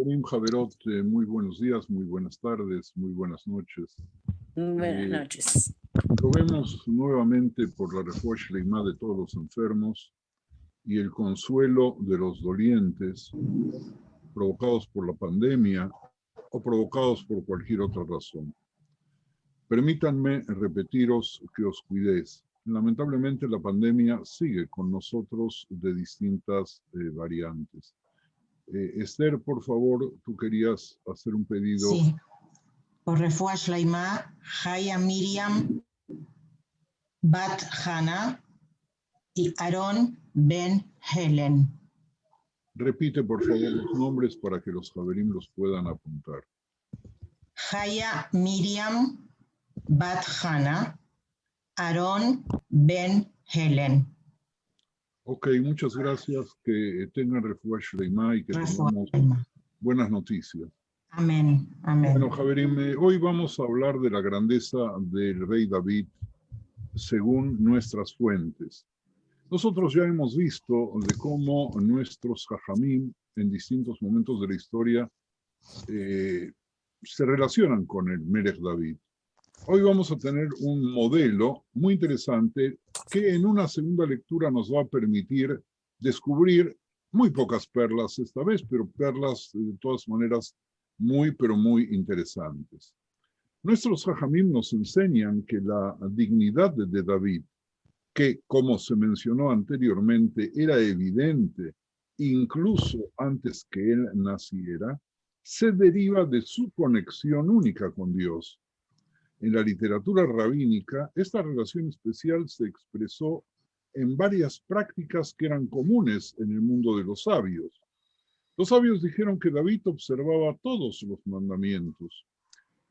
Javerim, Javerot, muy buenos días, muy buenas tardes, muy buenas noches. Buenas noches. Roguemos nuevamente por la refugia Shleimá de todos los enfermos y el consuelo de los dolientes provocados por la pandemia o provocados por cualquier otra razón. Permítanme repetiros que os cuidéis. Lamentablemente la pandemia sigue con nosotros de distintas variantes. Esther, por favor, tú querías hacer un pedido. Sí, por Refuah Shleimá, Haya Miriam Bat Hana y Aarón Ben Helen. Repite, por favor, los nombres para que los Javerim los puedan apuntar. Haya Miriam Bat Hana, Aarón Ben Helen. Ok, muchas gracias. Que tengan Refuah Shleimá y que tengamos buenas noticias. Amén, amén. Bueno, Javerim, hoy vamos a hablar de la grandeza del rey David según nuestras fuentes. Nosotros ya hemos visto de cómo nuestros Jajamim en distintos momentos de la historia se relacionan con el Melech David. Hoy vamos a tener un modelo muy interesante que en una segunda lectura nos va a permitir descubrir muy pocas perlas esta vez, pero perlas de todas maneras muy, pero muy interesantes. Nuestros Jajamim nos enseñan que la dignidad de David, que como se mencionó anteriormente era evidente incluso antes que él naciera, se deriva de su conexión única con Dios. En la literatura rabínica, esta relación especial se expresó en varias prácticas que eran comunes en el mundo de los sabios. Los sabios dijeron que David observaba todos los mandamientos.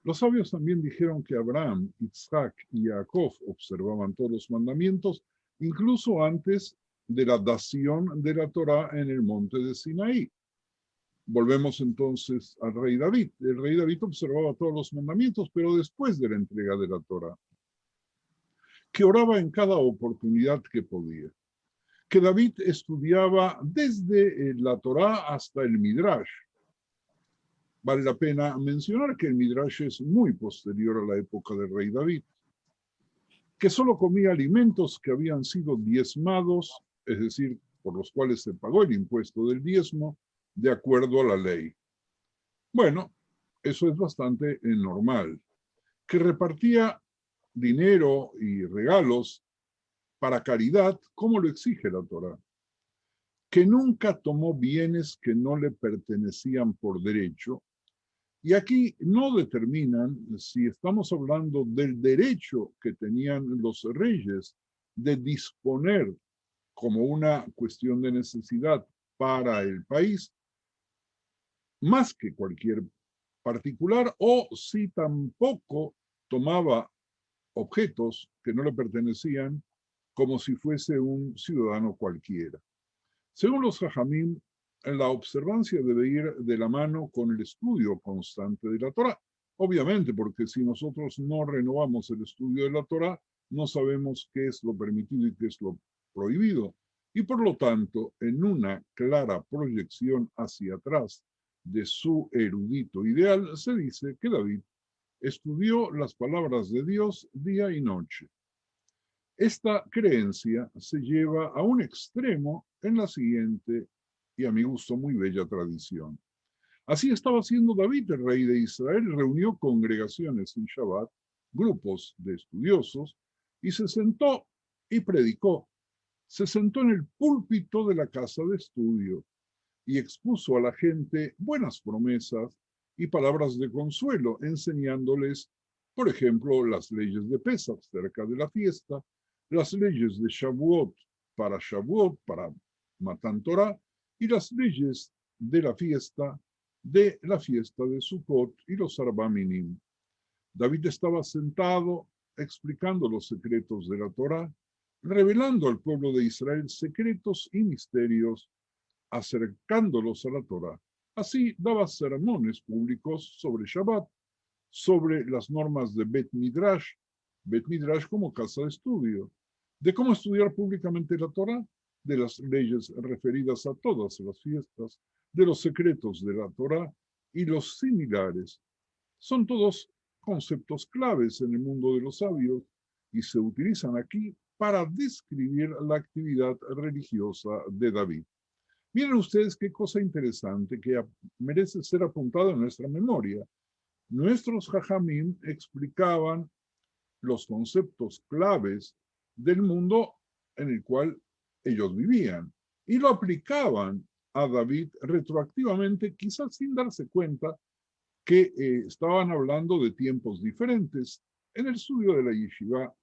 Los sabios también dijeron que Abraham, Isaac y Jacob observaban todos los mandamientos, incluso antes de la dación de la Torá en el monte de Sinaí. Volvemos entonces al rey David. El rey David observaba todos los mandamientos, pero después de la entrega de la Torá, que oraba en cada oportunidad que podía, que David estudiaba desde la Torá hasta el Midrash. Vale la pena mencionar que el Midrash es muy posterior a la época del rey David, que solo comía alimentos que habían sido diezmados, es decir, por los cuales se pagó el impuesto del diezmo, de acuerdo a la ley. Bueno, eso es bastante normal. Que repartía dinero y regalos para caridad, como lo exige la Torá. Que nunca tomó bienes que no le pertenecían por derecho. Y aquí no determinan si estamos hablando del derecho que tenían los reyes de disponer como una cuestión de necesidad para el país, más que cualquier particular, o si tampoco tomaba objetos que no le pertenecían como si fuese un ciudadano cualquiera. Según los Jajamim, la observancia debe ir de la mano con el estudio constante de la Torá. Obviamente, porque si nosotros no renovamos el estudio de la Torá, no sabemos qué es lo permitido y qué es lo prohibido. Y por lo tanto, en una clara proyección hacia atrás de su erudito ideal, se dice que David estudió las palabras de Dios día y noche. Esta creencia se lleva a un extremo en la siguiente, y a mi gusto muy bella tradición. Así estaba haciendo David, el rey de Israel, reunió congregaciones en Shabbat, grupos de estudiosos, y se sentó y predicó. Se sentó en el púlpito de la casa de estudio y expuso a la gente buenas promesas y palabras de consuelo, enseñándoles, por ejemplo, las leyes de Pesach cerca de la fiesta, las leyes de Shavuot, para Matan Torah, y las leyes de la fiesta de Sukkot y los Arba Minim. David estaba sentado explicando los secretos de la Torah, revelando al pueblo de Israel secretos y misterios, acercándolos a la Torah. Así daba sermones públicos sobre Shabbat, sobre las normas de Bet Midrash como casa de estudio, de cómo estudiar públicamente la Torah, de las leyes referidas a todas las fiestas, de los secretos de la Torah, y los similares son todos conceptos claves en el mundo de los sabios y se utilizan aquí para describir la actividad religiosa de David. Miren ustedes qué cosa interesante que merece ser apuntada en nuestra memoria. Nuestros jajamim explicaban los conceptos claves del mundo en el cual ellos vivían y lo aplicaban a David retroactivamente, quizás sin darse cuenta que estaban hablando de tiempos diferentes. En el estudio de la yeshiva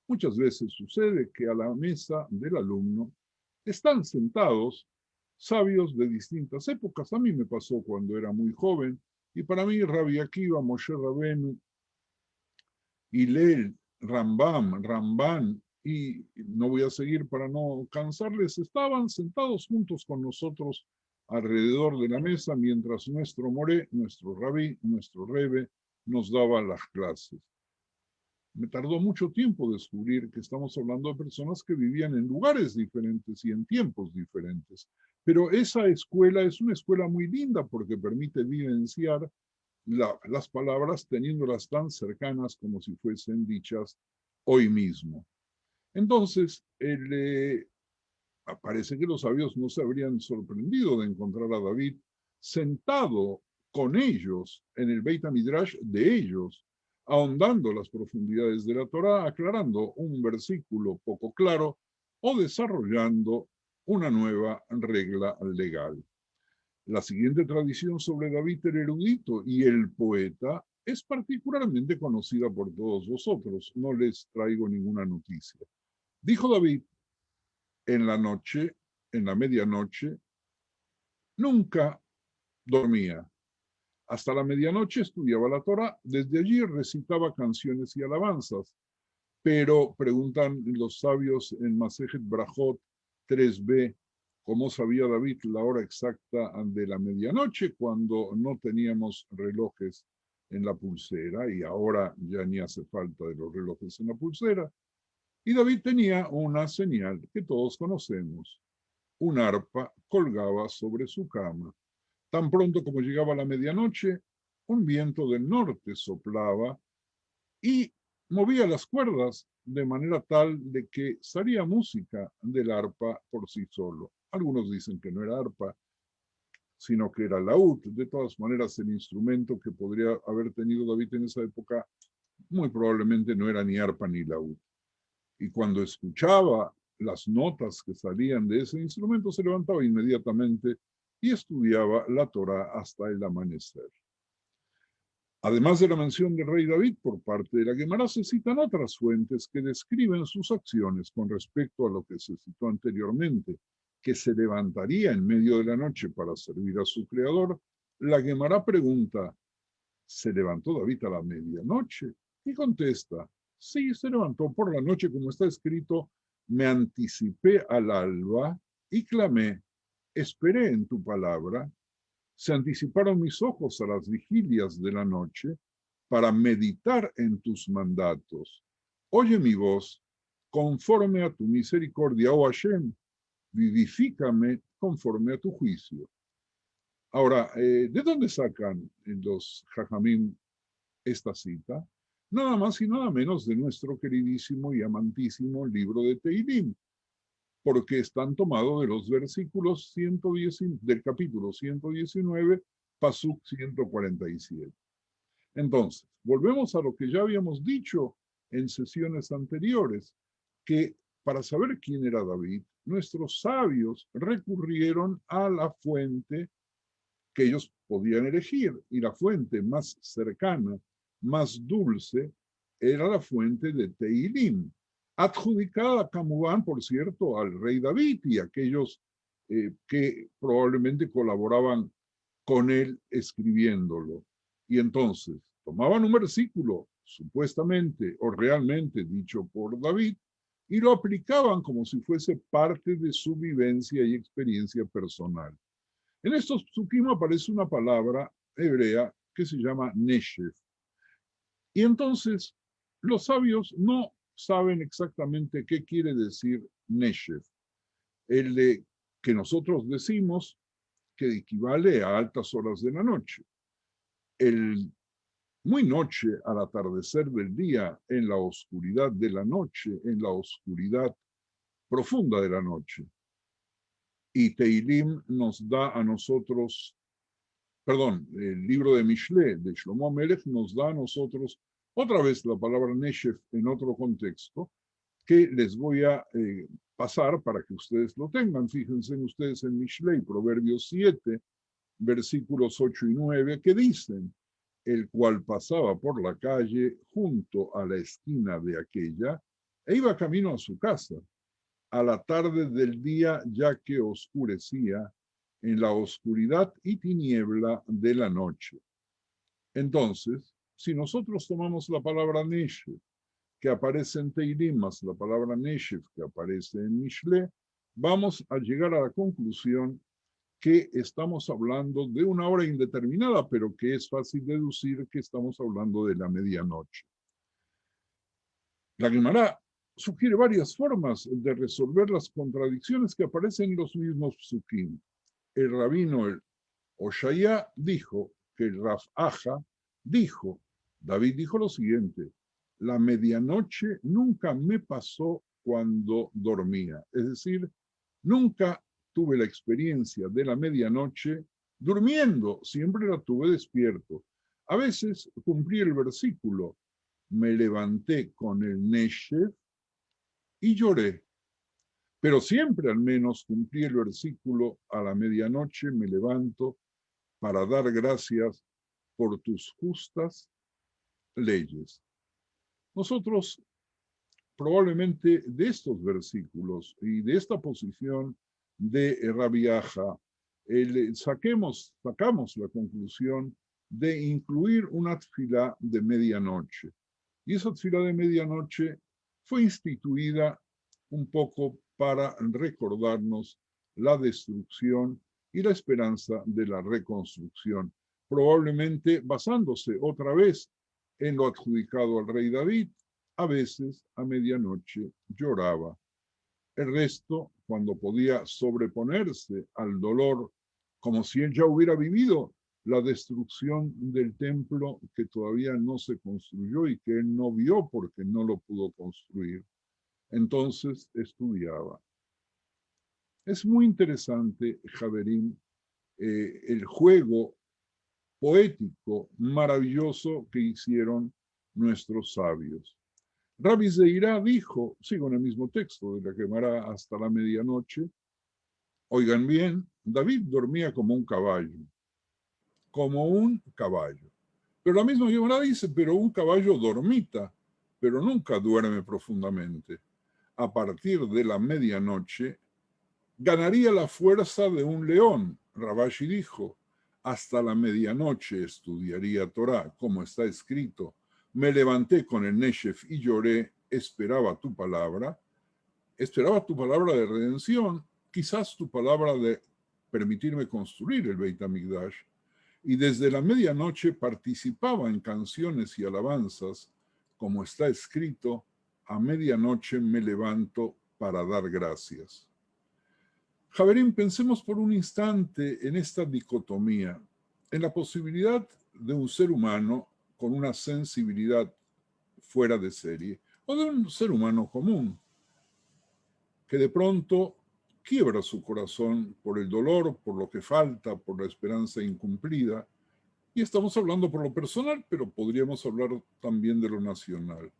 muchas veces sucede que a la mesa del alumno están sentados sabios de distintas épocas. A mí me pasó cuando era muy joven, y para mí Rabbi Akiva, Moshe Rabenu, Hillel, Rambam, Ramban, y no voy a seguir para no cansarles, estaban sentados juntos con nosotros alrededor de la mesa mientras nuestro moré, nuestro rabí, nuestro rebe, nos daba las clases. Me tardó mucho tiempo descubrir que estamos hablando de personas que vivían en lugares diferentes y en tiempos diferentes. Pero esa escuela es una escuela muy linda porque permite vivenciar las palabras teniéndolas tan cercanas como si fuesen dichas hoy mismo. Entonces, parece que los sabios no se habrían sorprendido de encontrar a David sentado con ellos en el Beit HaMidrash de ellos, ahondando las profundidades de la Torá, aclarando un versículo poco claro o desarrollando una nueva regla legal. La siguiente tradición sobre David el erudito y el poeta es particularmente conocida por todos vosotros. No les traigo ninguna noticia. Dijo David, en la noche, en la medianoche, nunca dormía. Hasta la medianoche estudiaba la Torá, desde allí recitaba canciones y alabanzas. Pero preguntan los sabios en Masejet Brajot 3b, ¿cómo sabía David la hora exacta de la medianoche cuando no teníamos relojes en la pulsera y ahora ya ni hace falta de los relojes en la pulsera? Y David tenía una señal que todos conocemos. Un arpa colgaba sobre su cama. Tan pronto como llegaba la medianoche, un viento del norte soplaba y movía las cuerdas de manera tal de que salía música del arpa por sí solo. Algunos dicen que no era arpa, sino que era laúd. De todas maneras, el instrumento que podría haber tenido David en esa época muy probablemente no era ni arpa ni laúd. Y cuando escuchaba las notas que salían de ese instrumento, se levantaba inmediatamente y estudiaba la Torá hasta el amanecer. Además de la mención del rey David por parte de la Guemará, se citan otras fuentes que describen sus acciones con respecto a lo que se citó anteriormente, que se levantaría en medio de la noche para servir a su creador. La Guemará pregunta, ¿se levantó David a la medianoche? Y contesta, sí, se levantó por la noche, como está escrito, me anticipé al alba y clamé, esperé en tu palabra. Se anticiparon mis ojos a las vigilias de la noche para meditar en tus mandatos. Oye mi voz, conforme a tu misericordia, oh Hashem, vivifícame conforme a tu juicio. Ahora, ¿de dónde sacan los jajamín esta cita? Nada más y nada menos de nuestro queridísimo y amantísimo libro de Tehilim, porque están tomados de los versículos 110, del capítulo 119, Pasuk 147. Entonces, volvemos a lo que ya habíamos dicho en sesiones anteriores, que para saber quién era David, nuestros sabios recurrieron a la fuente que ellos podían elegir, y la fuente más cercana, más dulce, era la fuente de Tehilim, adjudicada, Camubán, por cierto, al rey David y aquellos que probablemente colaboraban con él escribiéndolo. Y entonces tomaban un versículo supuestamente o realmente dicho por David y lo aplicaban como si fuese parte de su vivencia y experiencia personal. En estos psukim aparece una palabra hebrea que se llama Neshef. Y entonces los sabios no saben exactamente qué quiere decir Neshef. El de que nosotros decimos que equivale a altas horas de la noche. muy noche al atardecer del día, en la oscuridad de la noche, en la oscuridad profunda de la noche. Y Teilim nos da a nosotros, perdón, el libro de Mishle, de Shlomo Amelech, nos da a nosotros otra vez la palabra Neshef en otro contexto, que les voy a pasar para que ustedes lo tengan. Fíjense ustedes en Mishlei, Proverbios 7, versículos 8 y 9, que dicen: el cual pasaba por la calle junto a la esquina de aquella, e iba camino a su casa, a la tarde del día ya que oscurecía, en la oscuridad y tiniebla de la noche. Entonces, si nosotros tomamos la palabra Neshef, que aparece en Teilim, más la palabra Neshef, que aparece en Mishle, vamos a llegar a la conclusión que estamos hablando de una hora indeterminada, pero que es fácil deducir que estamos hablando de la medianoche. La Gemara sugiere varias formas de resolver las contradicciones que aparecen en los mismos psukim. El rabino, el Oshaya, dijo que el Raf Aja dijo, David dijo lo siguiente: la medianoche nunca me pasó cuando dormía. Es decir, nunca tuve la experiencia de la medianoche durmiendo, siempre la tuve despierto. A veces cumplí el versículo, me levanté con el Neshef y lloré, pero siempre al menos cumplí el versículo, a la medianoche me levanto para dar gracias por tus justas leyes. Nosotros probablemente de estos versículos y de esta posición de Rabbi Aja, sacamos la conclusión de incluir una tefilá de medianoche. Y esa tefilá de medianoche fue instituida un poco para recordarnos la destrucción y la esperanza de la reconstrucción, probablemente basándose otra vez en lo adjudicado al rey David. A veces a medianoche lloraba. El resto, cuando podía sobreponerse al dolor, como si él ya hubiera vivido la destrucción del templo que todavía no se construyó y que él no vio porque no lo pudo construir, entonces estudiaba. Es muy interesante, Javerín, el juego poético maravilloso que hicieron nuestros sabios. Rabbi Zeirá dijo, sigo en el mismo texto de la Gemara hasta la medianoche, oigan bien, David dormía como un caballo, como un caballo. Pero la misma Gemara dice, pero un caballo dormita, pero nunca duerme profundamente. A partir de la medianoche, ganaría la fuerza de un león. Rabashi dijo, hasta la medianoche estudiaría Torah, como está escrito, me levanté con el Neshef y lloré, esperaba tu palabra de redención, quizás tu palabra de permitirme construir el Beit HaMikdash, y desde la medianoche participaba en canciones y alabanzas, como está escrito, a medianoche me levanto para dar gracias. Javerín, pensemos por un instante en esta dicotomía, en la posibilidad de un ser humano con una sensibilidad fuera de serie, o de un ser humano común, que de pronto quiebra su corazón por el dolor, por lo que falta, por la esperanza incumplida, y estamos hablando por lo personal, pero podríamos hablar también de lo nacional.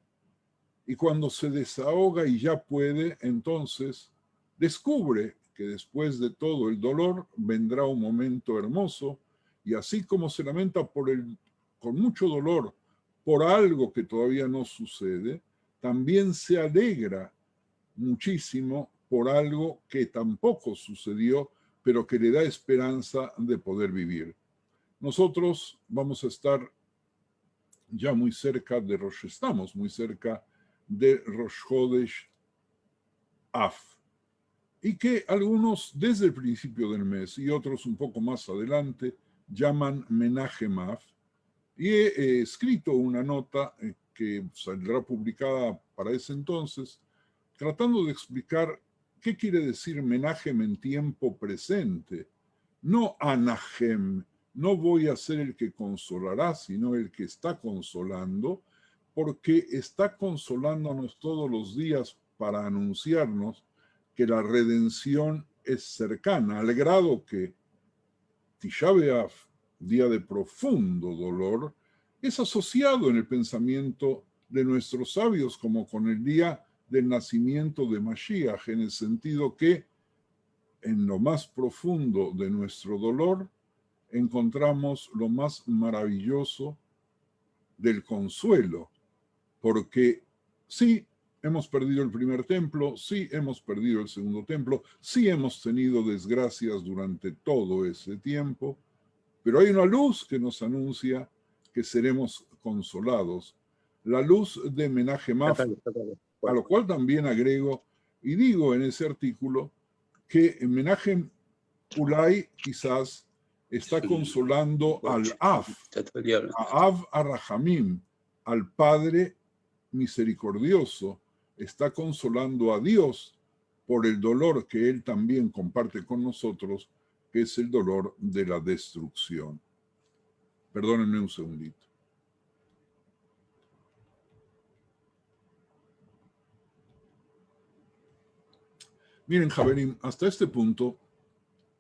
Y cuando se desahoga y ya puede, entonces descubre que después de todo el dolor vendrá un momento hermoso, y así como se lamenta con mucho dolor por algo que todavía no sucede, también se alegra muchísimo por algo que tampoco sucedió, pero que le da esperanza de poder vivir. Nosotros vamos a estar ya muy cerca de estamos muy cerca de Rosh Chodesh Av, y que algunos desde el principio del mes y otros un poco más adelante llaman Menachem Av, y he escrito una nota que saldrá publicada para ese entonces, tratando de explicar qué quiere decir Menachem en tiempo presente, no Anachem no voy a ser el que consolará, sino el que está consolando, porque está consolándonos todos los días para anunciarnos que la redención es cercana, al grado que Tisha B'Av, día de profundo dolor, es asociado en el pensamiento de nuestros sabios como con el día del nacimiento de Mashiach, en el sentido que en lo más profundo de nuestro dolor encontramos lo más maravilloso del consuelo, porque sí, hemos perdido el primer templo, sí hemos perdido el segundo templo, sí hemos tenido desgracias durante todo ese tiempo, pero hay una luz que nos anuncia que seremos consolados, la luz de Menachem Av, a lo cual también agrego y digo en ese artículo que Menachem Ulay quizás está consolando al Av, a Av Arrahamim, al Padre misericordioso, está consolando a Dios por el dolor que Él también comparte con nosotros, que es el dolor de la destrucción. Perdónenme un segundito. Miren, Javerim, hasta este punto,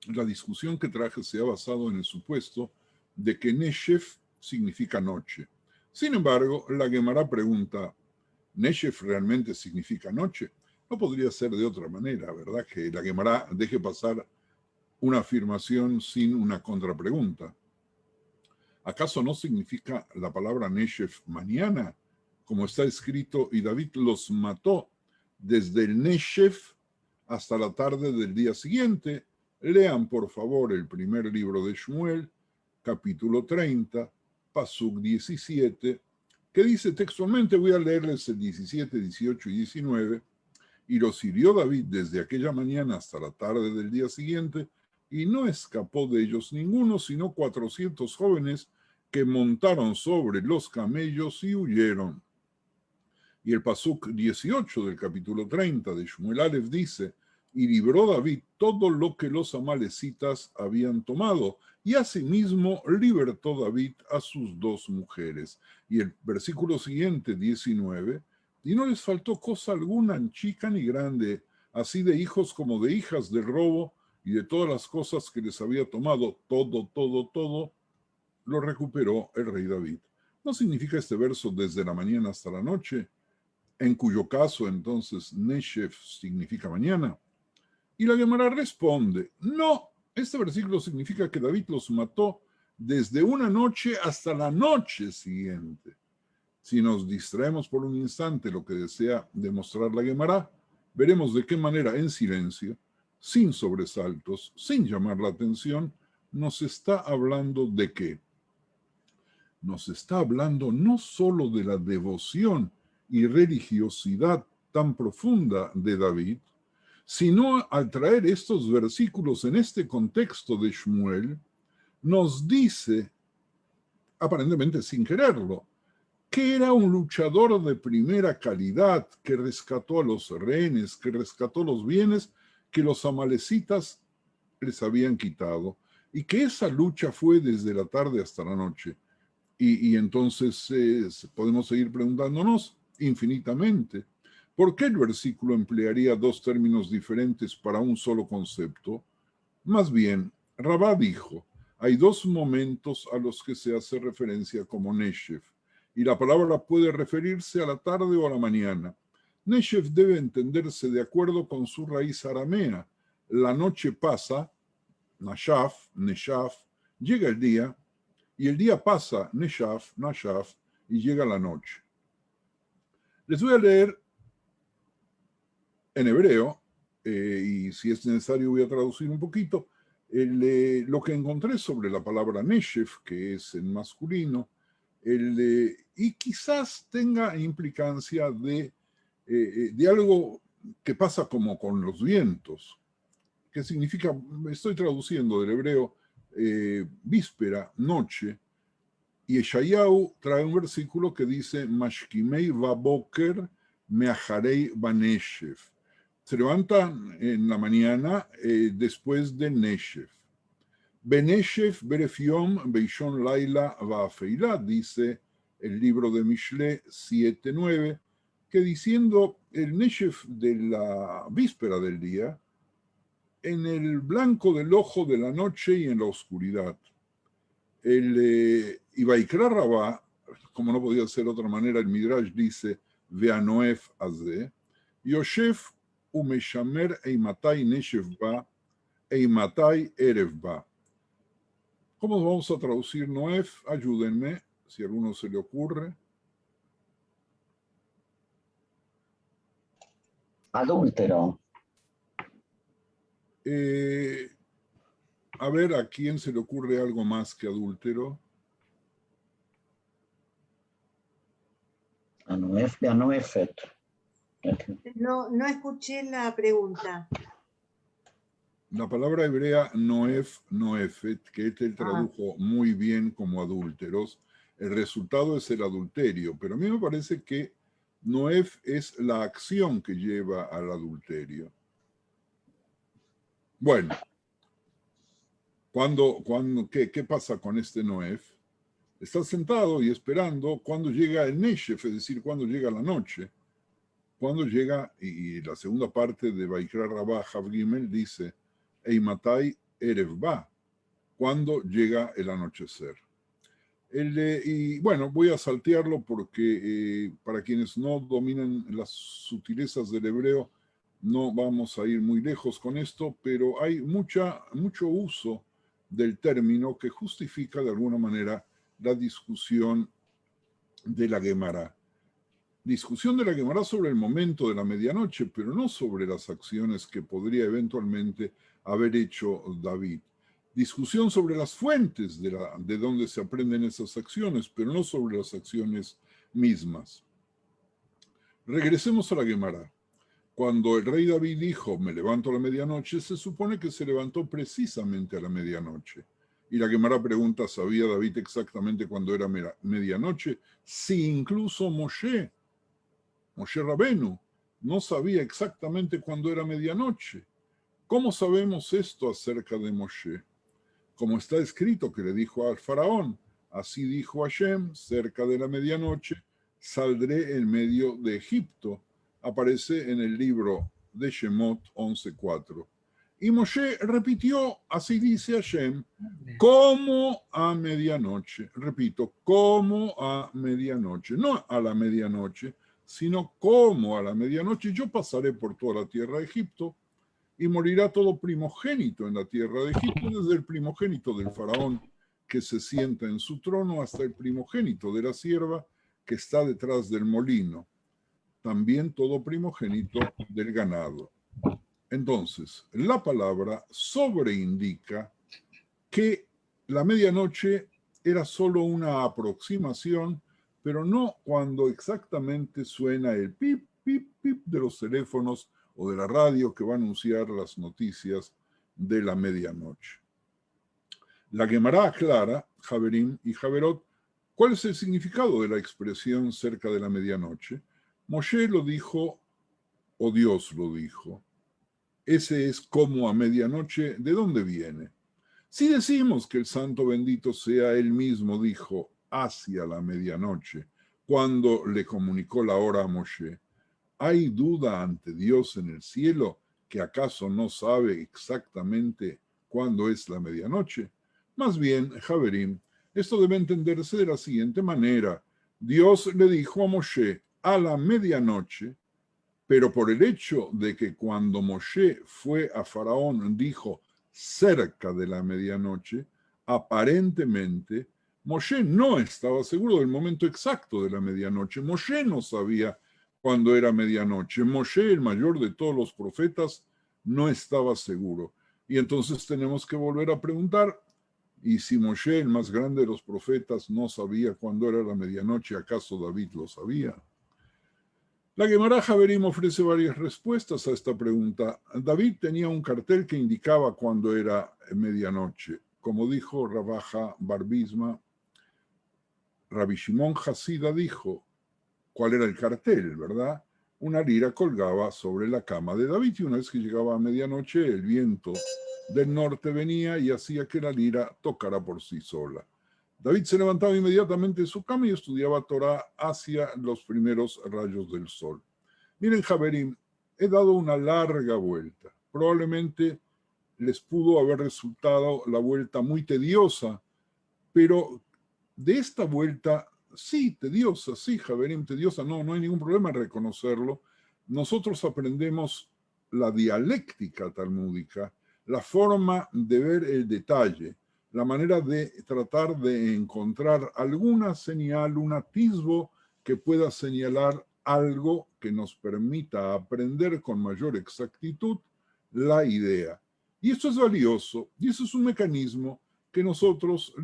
la discusión que traje se ha basado en el supuesto de que Neshef significa noche. Sin embargo, la Gemara pregunta, ¿Neshef realmente significa noche? No podría ser de otra manera, ¿verdad? Que la Gemara deje pasar una afirmación sin una contrapregunta. ¿Acaso no significa la palabra Neshef mañana? Como está escrito, y David los mató desde el Neshef hasta la tarde del día siguiente. Lean, por favor, el primer libro de Shmuel, capítulo 30, Pasuk 17, que dice textualmente, voy a leerles el 17, 18 y 19, y los hirió David desde aquella mañana hasta la tarde del día siguiente, y no escapó de ellos ninguno, sino 400 jóvenes que montaron sobre los camellos y huyeron. Y el Pasuk 18 del capítulo 30 de Shmuel Aleph dice, y libró David todo lo que los amalecitas habían tomado, y asimismo libertó David a sus 2 mujeres. Y el versículo siguiente, 19, y no les faltó cosa alguna, ni chica ni grande, así de hijos como de hijas del robo, y de todas las cosas que les había tomado, todo, lo recuperó el rey David. ¿No significa este verso desde la mañana hasta la noche? En cuyo caso, entonces, Neshef significa mañana. Y la Gemara responde, no, este versículo significa que David los mató desde una noche hasta la noche siguiente. Si nos distraemos por un instante lo que desea demostrar la Gemara, veremos de qué manera en silencio, sin sobresaltos, sin llamar la atención, nos está hablando de qué. Nos está hablando no solo de la devoción y religiosidad tan profunda de David, sino al traer estos versículos en este contexto de Shmuel, nos dice, aparentemente sin quererlo, que era un luchador de primera calidad, que rescató a los rehenes, que rescató los bienes que los amalecitas les habían quitado, y que esa lucha fue desde la tarde hasta la noche. Y entonces podemos seguir preguntándonos infinitamente, ¿por qué el versículo emplearía 2 términos diferentes para un solo concepto? Más bien, Rabá dijo, hay 2 momentos a los que se hace referencia como Neshef, y la palabra puede referirse a la tarde o a la mañana. Neshef debe entenderse de acuerdo con su raíz aramea. La noche pasa, Nashaf, Neshaf, llega el día, y el día pasa, Neshaf, Nashaf, y llega la noche. Les voy a leer en hebreo, y si es necesario voy a traducir un poquito, lo que encontré sobre la palabra Neshef, que es en masculino, y quizás tenga implicancia de algo que pasa como con los vientos, que significa, estoy traduciendo del hebreo, víspera, noche, y Eshayahu trae un versículo que dice, Mashkimei vaboker meacharei baneshef. Se levantan en la mañana después de Neshef. Beneshef Berefiom Beishon Laila Vafeilat, dice el libro de Mishle 7:9, que diciendo el Neshef de la víspera del día, en el blanco del ojo de la noche y en la oscuridad. Y Vaikra Rabá, como no podía ser de otra manera, el Midrash dice, Veanoef Azeh, Yoshef Umeshamer Eimatai Neshef Ba, Eimatai Erev Ba. ¿Cómo vamos a traducir Noef? Ayúdenme, si a alguno se le ocurre. Adúltero. A ver, ¿a quién se le ocurre algo más que adúltero? Anuefet. No escuché la pregunta. La palabra hebrea noef, noefet, que él tradujo muy bien como adúlteros, el resultado es el adulterio, pero a mí me parece que noef es la acción que lleva al adulterio. Bueno, ¿qué pasa con este noef? Está sentado y esperando cuando llega el neshef, es decir, cuando llega la noche. Cuando llega, y la segunda parte de Vaikra Rabá Havgimel dice, Eimatai Erev Ba, cuando llega el anochecer. Y bueno, voy a saltearlo porque para quienes no dominan las sutilezas del hebreo, no vamos a ir muy lejos con esto, pero hay mucho uso del término que justifica de alguna manera la discusión de la Gemara. Discusión de la Gemara sobre el momento de la medianoche, pero no sobre las acciones que podría eventualmente haber hecho David. Discusión sobre las fuentes de donde se aprenden esas acciones, pero no sobre las acciones mismas. Regresemos a la Gemara. Cuando el rey David dijo, me levanto a la medianoche, se supone que se levantó precisamente a la medianoche. Y la Gemara pregunta, ¿sabía David exactamente cuándo era medianoche? Sí, incluso Moshe Rabenu, no sabía exactamente cuándo era medianoche. ¿Cómo sabemos esto acerca de Moshe? Como está escrito que le dijo al faraón, así dijo Hashem, cerca de la medianoche, saldré en medio de Egipto. Aparece en el libro de Shemot 11:4. Y Moshe repitió, así dice Hashem, como a medianoche. Repito, como a medianoche, no a la medianoche, sino como a la medianoche yo pasaré por toda la tierra de Egipto y morirá todo primogénito en la tierra de Egipto, desde el primogénito del faraón que se sienta en su trono hasta el primogénito de la sierva que está detrás del molino, también todo primogénito del ganado. Entonces, la palabra sobreindica que la medianoche era solo una aproximación, pero no cuando exactamente suena el pip, pip, pip de los teléfonos o de la radio que va a anunciar las noticias de la medianoche. La Gemara aclara, Javerim y Javerot, ¿cuál es el significado de la expresión cerca de la medianoche? Moshe lo dijo, o Dios lo dijo. Ese es como a medianoche, ¿de dónde viene? Si decimos que el santo bendito sea él mismo, dijo, hacia la medianoche, cuando le comunicó la hora a Moshe, ¿hay duda ante Dios en el cielo que acaso no sabe exactamente cuándo es la medianoche? Más bien, Javerim, esto debe entenderse de la siguiente manera. Dios le dijo a Moshe a la medianoche, pero por el hecho de que cuando Moshe fue a Faraón dijo cerca de la medianoche, aparentemente Moshe no estaba seguro del momento exacto de la medianoche. Moshe no sabía cuándo era medianoche. Moshe, el mayor de todos los profetas, no estaba seguro. Y entonces tenemos que volver a preguntar, ¿y si Moshe, el más grande de los profetas, no sabía cuándo era la medianoche, acaso David lo sabía? La Gemara Javerim ofrece varias respuestas a esta pregunta. David tenía un cartel que indicaba cuándo era medianoche. Como dijo Rabaja Barbisma, Rabbi Shimon Hasida dijo cuál era el cartel, ¿verdad? Una lira colgaba sobre la cama de David y una vez que llegaba a medianoche el viento del norte venía y hacía que la lira tocara por sí sola. David se levantaba inmediatamente de su cama y estudiaba Torah hacia los primeros rayos del sol. Miren, Javerim, he dado una larga vuelta. Probablemente les pudo haber resultado la vuelta muy tediosa, pero de esta vuelta, sí, tediosa, sí, Javerim, tediosa, no hay ningún problema en reconocerlo. Nosotros aprendemos la dialéctica talmúdica, la forma de ver el detalle, la manera de tratar de encontrar alguna señal, un atisbo que pueda señalar algo que nos permita aprender con mayor exactitud la idea. Y esto es valioso, y eso es un mecanismo que nosotros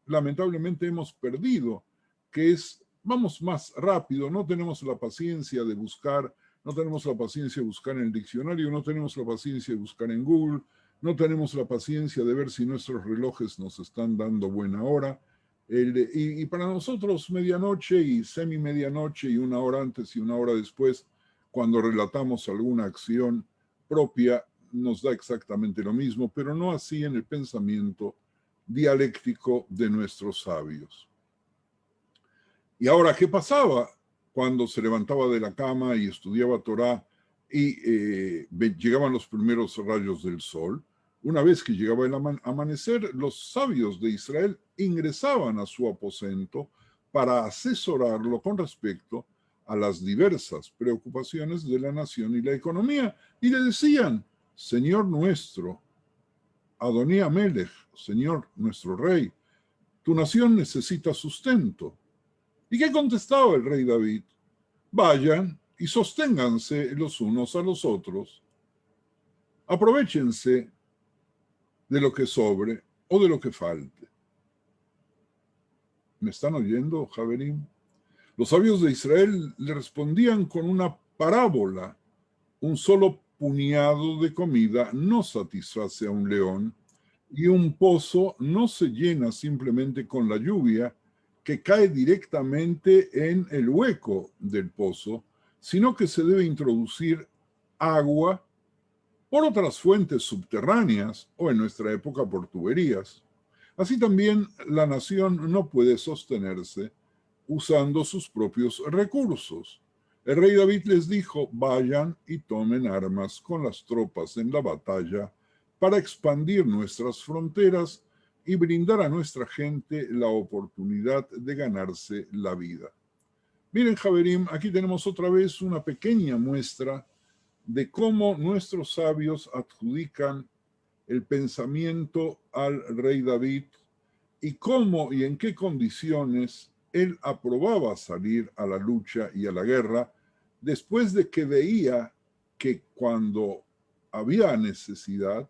lamentablemente hemos perdido, que es, vamos más rápido, no tenemos la paciencia de buscar, no tenemos la paciencia de buscar en el diccionario, no tenemos la paciencia de buscar en Google, no tenemos la paciencia de ver si nuestros relojes nos están dando buena hora. Y para nosotros medianoche y semi-medianoche y una hora antes y una hora después, cuando relatamos alguna acción propia, nos da exactamente lo mismo, pero no así en el pensamiento dialéctico de nuestros sabios. Y ahora, ¿qué pasaba cuando se levantaba de la cama y estudiaba Torah y llegaban los primeros rayos del sol? Una vez que llegaba el amanecer, los sabios de Israel ingresaban a su aposento para asesorarlo con respecto a las diversas preocupaciones de la nación y la economía, y le decían: Señor nuestro, Adoní Amelech, Señor nuestro rey, tu nación necesita sustento. ¿Y qué contestaba el rey David? Vayan y sosténganse los unos a los otros. Aprovéchense de lo que sobre o de lo que falte. ¿Me están oyendo, Javerim? Los sabios de Israel le respondían con una parábola. Un solo puñado de comida no satisface a un león, y un pozo no se llena simplemente con la lluvia que cae directamente en el hueco del pozo, sino que se debe introducir agua por otras fuentes subterráneas o en nuestra época por tuberías. Así también la nación no puede sostenerse usando sus propios recursos. El rey David les dijo: vayan y tomen armas con las tropas en la batalla para expandir nuestras fronteras y brindar a nuestra gente la oportunidad de ganarse la vida. Miren, Javerim, aquí tenemos otra vez una pequeña muestra de cómo nuestros sabios adjudican el pensamiento al rey David y cómo y en qué condiciones él aprobaba salir a la lucha y a la guerra después de que veía que cuando había necesidad,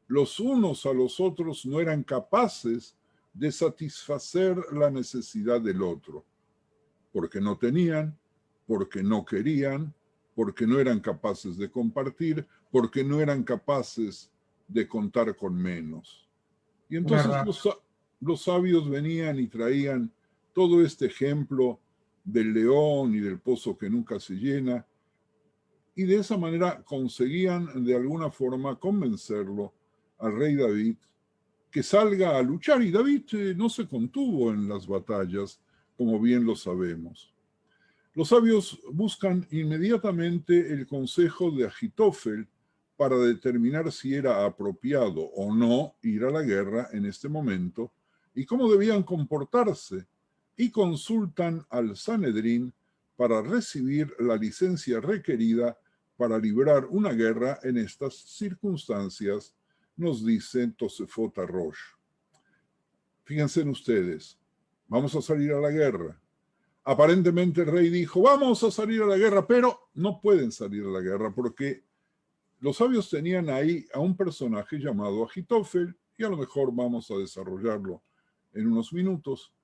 los unos a los otros no eran capaces de satisfacer la necesidad del otro, porque no tenían, porque no querían, porque no eran capaces de compartir, porque no eran capaces de contar con menos. Y entonces los sabios venían y traían todo este ejemplo del león y del pozo que nunca se llena, y de esa manera conseguían de alguna forma convencerlo al rey David que salga a luchar. Y David no se contuvo en las batallas, como bien lo sabemos. Los sabios buscan inmediatamente el consejo de Ahitófel para determinar si era apropiado o no ir a la guerra en este momento y cómo debían comportarse, y consultan al Sanedrín para recibir la licencia requerida para librar una guerra en estas circunstancias, nos dice Tosefot Rosh. Fíjense en ustedes, vamos a salir a la guerra. Aparentemente el rey dijo: vamos a salir a la guerra, pero no pueden salir a la guerra porque los sabios tenían ahí a un personaje llamado Ahitófel, y a lo mejor vamos a desarrollarlo en unos minutos,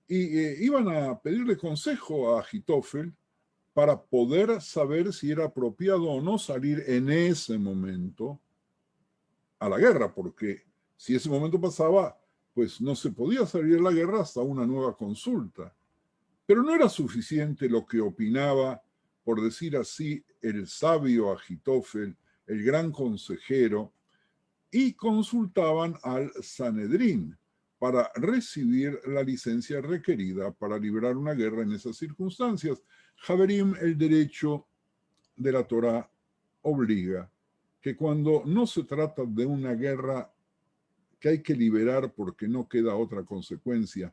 y iban a pedirle consejo a Ahitófel para poder saber si era apropiado o no salir en ese momento a la guerra, porque si ese momento pasaba, pues no se podía salir a la guerra hasta una nueva consulta. Pero no era suficiente lo que opinaba, por decir así, el sabio Ahitófel, el gran consejero, y consultaban al Sanedrín para recibir la licencia requerida para librar una guerra en esas circunstancias. Javerim, el derecho de la Torá obliga que cuando no se trata de una guerra que hay que liberar porque no queda otra consecuencia,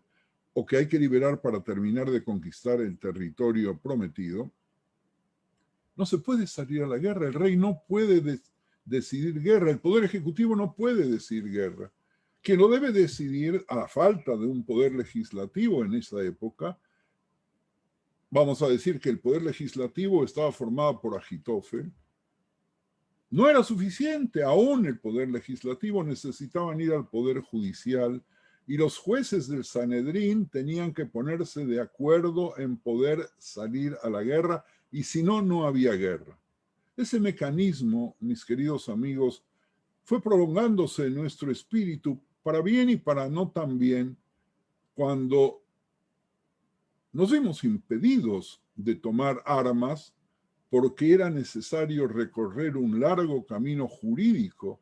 o que hay que liberar para terminar de conquistar el territorio prometido, no se puede salir a la guerra. El rey no puede decidir guerra, el poder ejecutivo no puede decidir guerra. Quien lo debe decidir, a la falta de un poder legislativo en esa época, vamos a decir que el poder legislativo estaba formado por Ahitófel, no era suficiente, aún el poder legislativo necesitaban ir al poder judicial y los jueces del Sanedrín tenían que ponerse de acuerdo en poder salir a la guerra y si no, no había guerra. Ese mecanismo, mis queridos amigos, fue prolongándose en nuestro espíritu para bien y para no tan bien cuando nos vimos impedidos de tomar armas porque era necesario recorrer un largo camino jurídico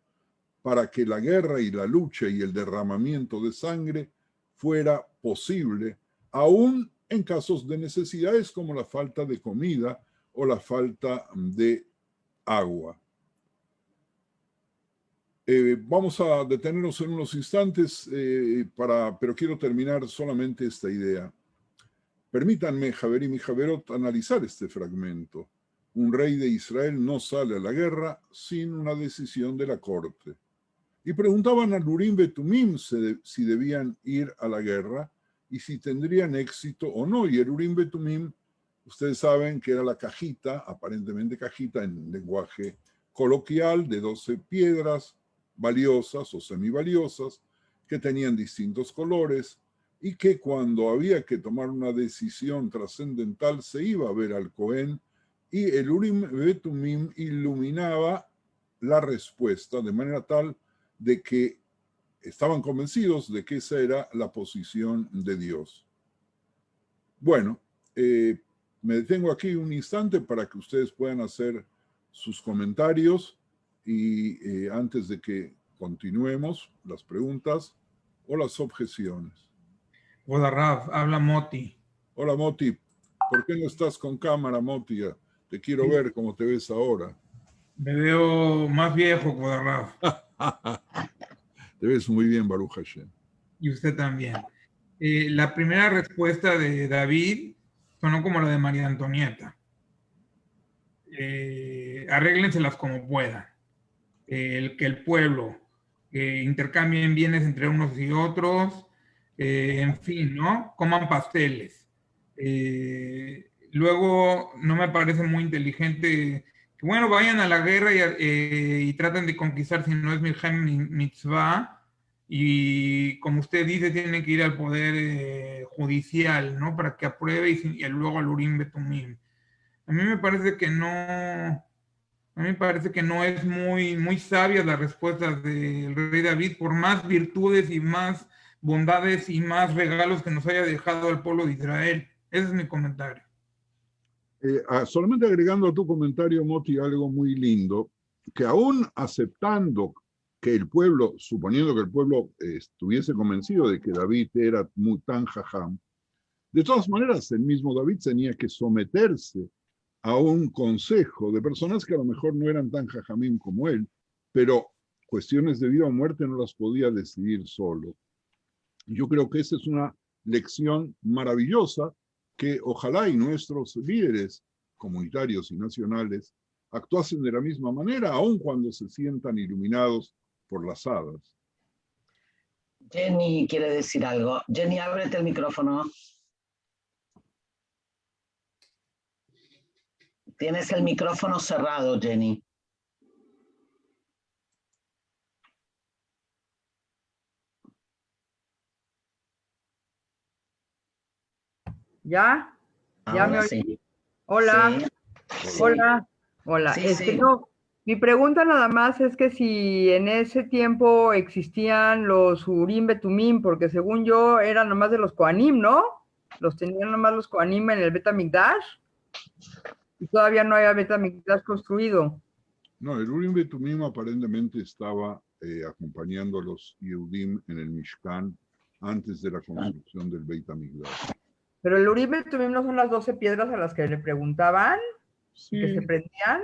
para que la guerra y la lucha y el derramamiento de sangre fuera posible, aún en casos de necesidades como la falta de comida o la falta de agua. Vamos a detenernos en unos instantes, pero quiero terminar solamente esta idea. Permítanme, Javerim y Javerot, analizar este fragmento. Un rey de Israel no sale a la guerra sin una decisión de la corte. Y preguntaban al Urim Betumim si debían ir a la guerra y si tendrían éxito o no. Y el Urim Betumim, ustedes saben que era la cajita, aparentemente cajita en lenguaje coloquial, de 12 piedras valiosas o semivaliosas, que tenían distintos colores y que cuando había que tomar una decisión trascendental se iba a ver al Cohen y el Urim Betumim iluminaba la respuesta de manera tal de que estaban convencidos de que esa era la posición de Dios. Bueno, me detengo aquí un instante para que ustedes puedan hacer sus comentarios y antes de que continuemos las preguntas o las objeciones. Hola, Raf, habla Moti. Hola, Moti. ¿Por qué no estás con cámara, Moti? Te quiero ver cómo te ves ahora. Me veo más viejo, Raf. Te ves muy bien, Baruch Hashem. Y usted también. La primera respuesta de David sonó como la de María Antonieta. Arréglenselas como puedan. Que el pueblo intercambien bienes entre unos y otros, en fin, ¿no? Coman pasteles. Luego, no me parece muy inteligente que, bueno, vayan a la guerra y traten de conquistar, si no es Milhem Mitzvah, y como usted dice, tienen que ir al poder judicial, ¿no? Para que apruebe y luego al Urim Betumim. A mí me parece que no es muy sabia la respuesta del rey David, por más virtudes y más bondades y más regalos que nos haya dejado el pueblo de Israel. Ese es mi comentario. Solamente agregando a tu comentario, Moti, algo muy lindo, que aún aceptando que el pueblo, suponiendo que el pueblo estuviese convencido de que David era muy tan jajam, de todas maneras el mismo David tenía que someterse a un consejo de personas que a lo mejor no eran tan jajamín como él, pero cuestiones de vida o muerte no las podía decidir solo. Yo creo que esa es una lección maravillosa que ojalá y nuestros líderes comunitarios y nacionales actuasen de la misma manera, aun cuando se sientan iluminados por las hadas. Jenny quiere decir algo. Jenny, ábrete el micrófono. Tienes el micrófono cerrado, Jenny. ¿Ya? ¿Ya Ahora me sí. oí? Hola, Sí. hola, hola. Sí, Es sí. que no, mi pregunta nada más es que si en ese tiempo existían los Urim Betumim, porque según yo eran nomás de los Kohanim, ¿no? Los tenían nomás los Kohanim en el Bet HaMikdash y todavía no había Bet HaMikdash construido. No, el Urim Betumim aparentemente estaba acompañando a los Yehudim en el Mishkan antes de la construcción del Beit HaMikdash. Pero el Urim y Tumim no son las 12 piedras a las que le preguntaban, Sí, que se prendían.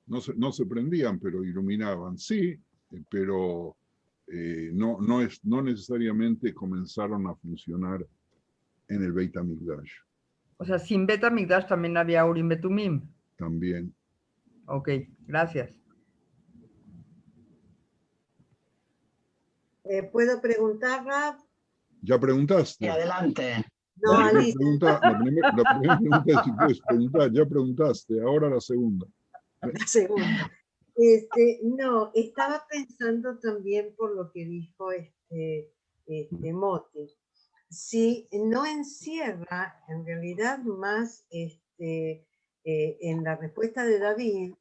no se prendían, pero iluminaban, sí, pero no necesariamente comenzaron a funcionar en el Beit HaMikdash O sea, sin Bet HaMikdash también había Urim y Tumim. también. Ok, gracias. ¿Puedo preguntar, Rab? ¿Ya preguntaste? Y adelante. No, La Alicia. primera pregunta es si puedes preguntar, ya preguntaste, ahora la segunda. La segunda. No, estaba pensando también por lo que dijo Moti. Si no encierra en realidad más en la respuesta de David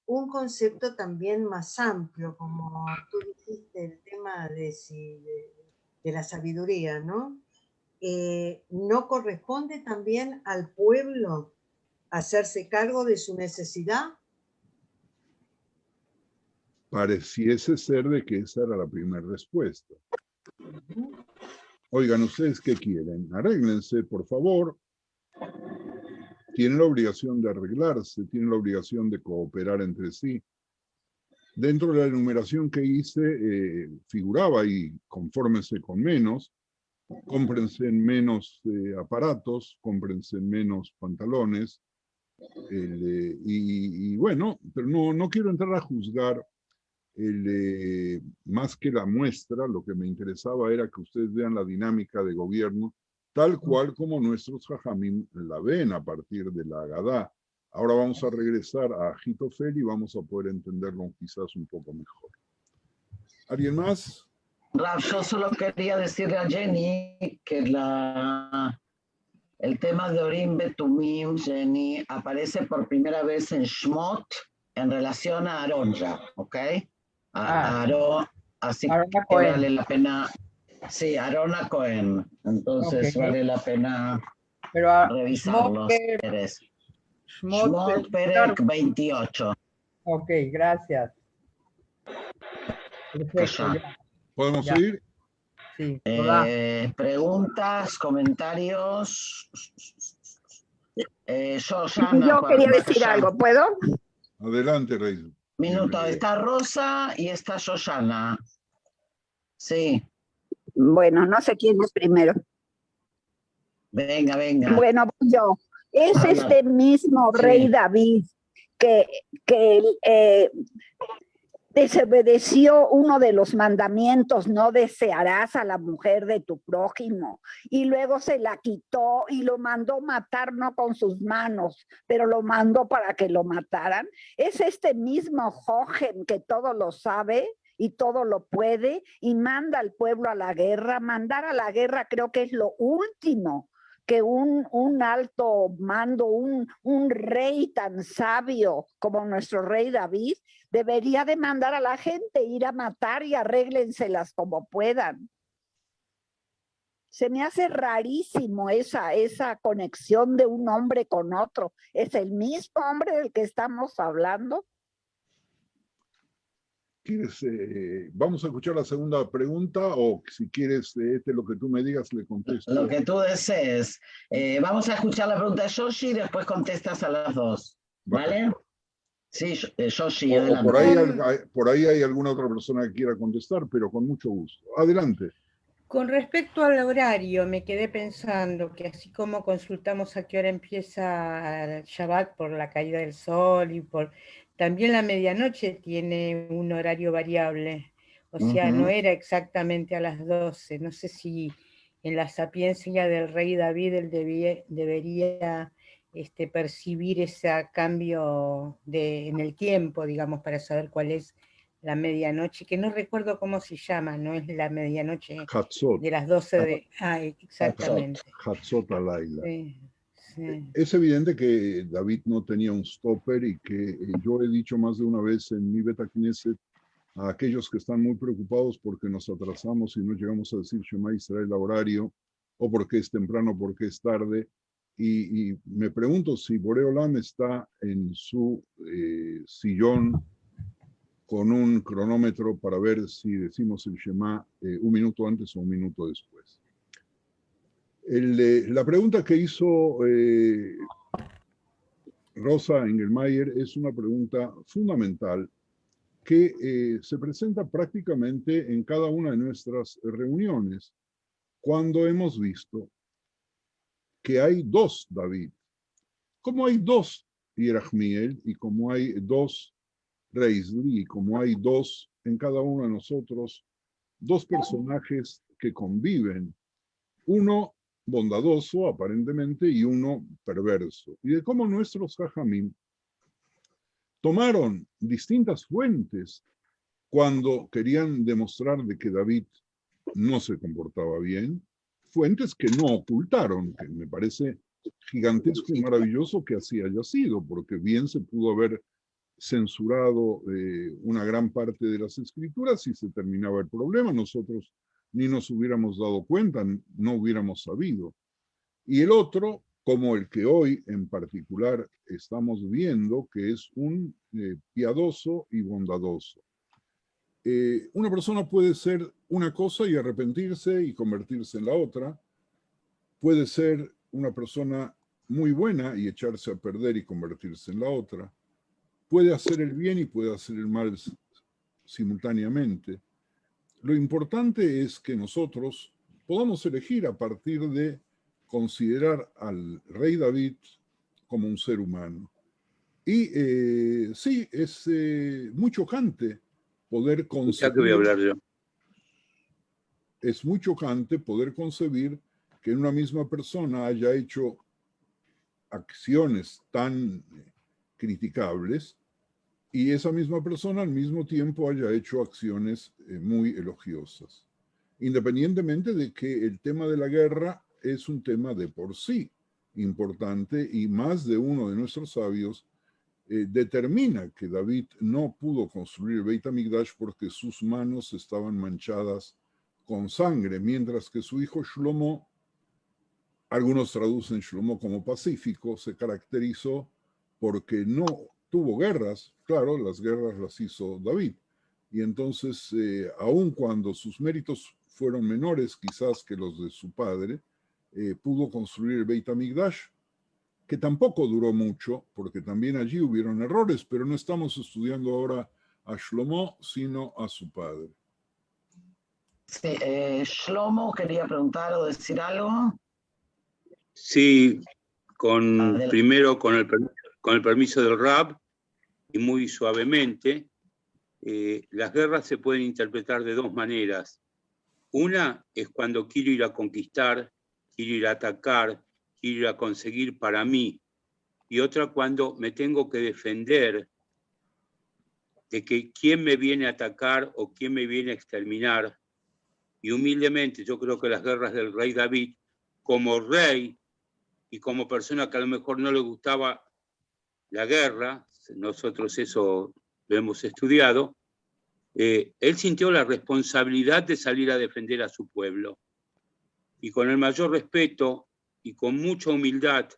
un concepto también más amplio, como tú dijiste, el tema de la sabiduría, ¿no? ¿No corresponde también al pueblo hacerse cargo de su necesidad? Pareciese ser de que esa era la primera respuesta. Oigan, ¿ustedes qué quieren? Arréglense, por favor. Tienen la obligación de arreglarse, tienen la obligación de cooperar entre sí. Dentro de la enumeración que hice, figuraba ahí, confórmense con menos, cómprense menos aparatos, cómprense menos pantalones, y bueno, pero no quiero entrar a juzgar más que la muestra. Lo que me interesaba era que ustedes vean la dinámica de gobierno tal cual como nuestros jajamim la ven a partir de la Agadá. Ahora vamos a regresar a Agitofel y vamos a poder entenderlo quizás un poco mejor. ¿Alguien más? Rab, yo solo quería decirle a Jenny que el tema de Urim Betumim, Jenny, aparece por primera vez en Shmot en relación a Aarón ya, ¿ok? A Aarón, así Aarón que Cohen. vale la pena. Sí, Aarón Cohen. Entonces Ok. vale la pena Pero a revisarlos. Shmot Perek 28. Ok, gracias. Perfecto, ya. ¿Podemos Ya. seguir? Sí, toda. Preguntas, comentarios. Shoshana, Yo quería decir Bakasha. algo, ¿puedo? Adelante, Rey. Minuto, está Rosa y está Shoshana. Sí, Bueno, no sé quién es primero. venga. Bueno, voy yo. Es Habla. este mismo Sí. rey David que desobedeció uno de los mandamientos: no desearás a la mujer de tu prójimo, y luego se la quitó y lo mandó matar, no con sus manos, pero lo mandó para que lo mataran. Es este mismo Jochen que todo lo sabe y todo lo puede y manda al pueblo a la guerra. Mandar a la guerra creo que es lo último que un alto mando, un rey tan sabio como nuestro rey David debería de mandar a la gente ir a matar y arréglenselas como puedan. Se me hace rarísimo esa conexión de un hombre con otro. ¿Es el mismo hombre del que estamos hablando? ¿Quieres, vamos a escuchar la segunda pregunta o si quieres, lo que tú me digas, le contesto? Lo que tú desees. Vamos a escuchar la pregunta de Yoshi y después contestas a las dos. ¿Vale? Sí, Yoshi, adelante. Por ahí hay alguna otra persona que quiera contestar, pero con mucho gusto. Adelante. Con respecto al horario, me quedé pensando que así como consultamos a qué hora empieza el Shabbat por la caída del sol y también la medianoche tiene un horario variable, o sea, no era exactamente a las 12. No sé si en la sapiencia del rey David él debería percibir ese cambio en el tiempo, digamos, para saber cuál es la medianoche, que no recuerdo cómo se llama, no es la medianoche Hatzot. de las 12 de... exactamente. Hatzot Alayla. Sí. Es evidente que David no tenía un stopper y que yo he dicho más de una vez en mi Beta Knesset a aquellos que están muy preocupados porque nos atrasamos y no llegamos a decir Shema Israel a horario, o porque es temprano, porque es tarde, y me pregunto si Boré Olam está en su sillón con un cronómetro para ver si decimos el Shema un minuto antes o un minuto después. La pregunta que hizo Rosa Engelmayer es una pregunta fundamental que se presenta prácticamente en cada una de nuestras reuniones, cuando hemos visto que hay dos David. Como hay dos Yerachmiel y como hay dos Reisli, y como hay dos en cada uno de nosotros, dos personajes que conviven, uno bondadoso aparentemente y uno perverso, y de cómo nuestros Jajamim tomaron distintas fuentes cuando querían demostrar de que David no se comportaba bien, fuentes que no ocultaron, que me parece gigantesco y maravilloso que así haya sido, porque bien se pudo haber censurado una gran parte de las escrituras y se terminaba el problema, nosotros ni nos hubiéramos dado cuenta, no hubiéramos sabido. Y el otro, como el que hoy en particular estamos viendo, que es un piadoso y bondadoso. Una persona puede ser una cosa y arrepentirse y convertirse en la otra. Puede ser una persona muy buena y echarse a perder y convertirse en la otra. Puede hacer el bien y puede hacer el mal simultáneamente. Lo importante es que nosotros podamos elegir a partir de considerar al rey David como un ser humano. Y sí, es muy chocante poder concebir. Ya que voy a hablar yo. Es muy chocante poder concebir que en una misma persona haya hecho acciones tan criticables y esa misma persona al mismo tiempo haya hecho acciones muy elogiosas. Independientemente de que el tema de la guerra es un tema de por sí importante y más de uno de nuestros sabios determina que David no pudo construir el Beit HaMikdash porque sus manos estaban manchadas con sangre, mientras que su hijo Shlomo, algunos traducen Shlomo como pacífico, se caracterizó porque no tuvo guerras. Claro, las guerras las hizo David. Y entonces, aun cuando sus méritos fueron menores quizás que los de su padre, pudo construir el Beit HaMikdash, que tampoco duró mucho, porque también allí hubieron errores, pero no estamos estudiando ahora a Shlomo, sino a su padre. Sí, Shlomo quería preguntar o decir algo. Sí, primero con el permiso del Rab, y muy suavemente, las guerras se pueden interpretar de dos maneras. Una es cuando quiero ir a conquistar, quiero ir a atacar, quiero ir a conseguir para mí. Y otra cuando me tengo que defender de que quién me viene a atacar o quién me viene a exterminar. Y humildemente yo creo que las guerras del rey David, como rey y como persona que a lo mejor no le gustaba la guerra, nosotros eso lo hemos estudiado, él sintió la responsabilidad de salir a defender a su pueblo. Y con el mayor respeto y con mucha humildad,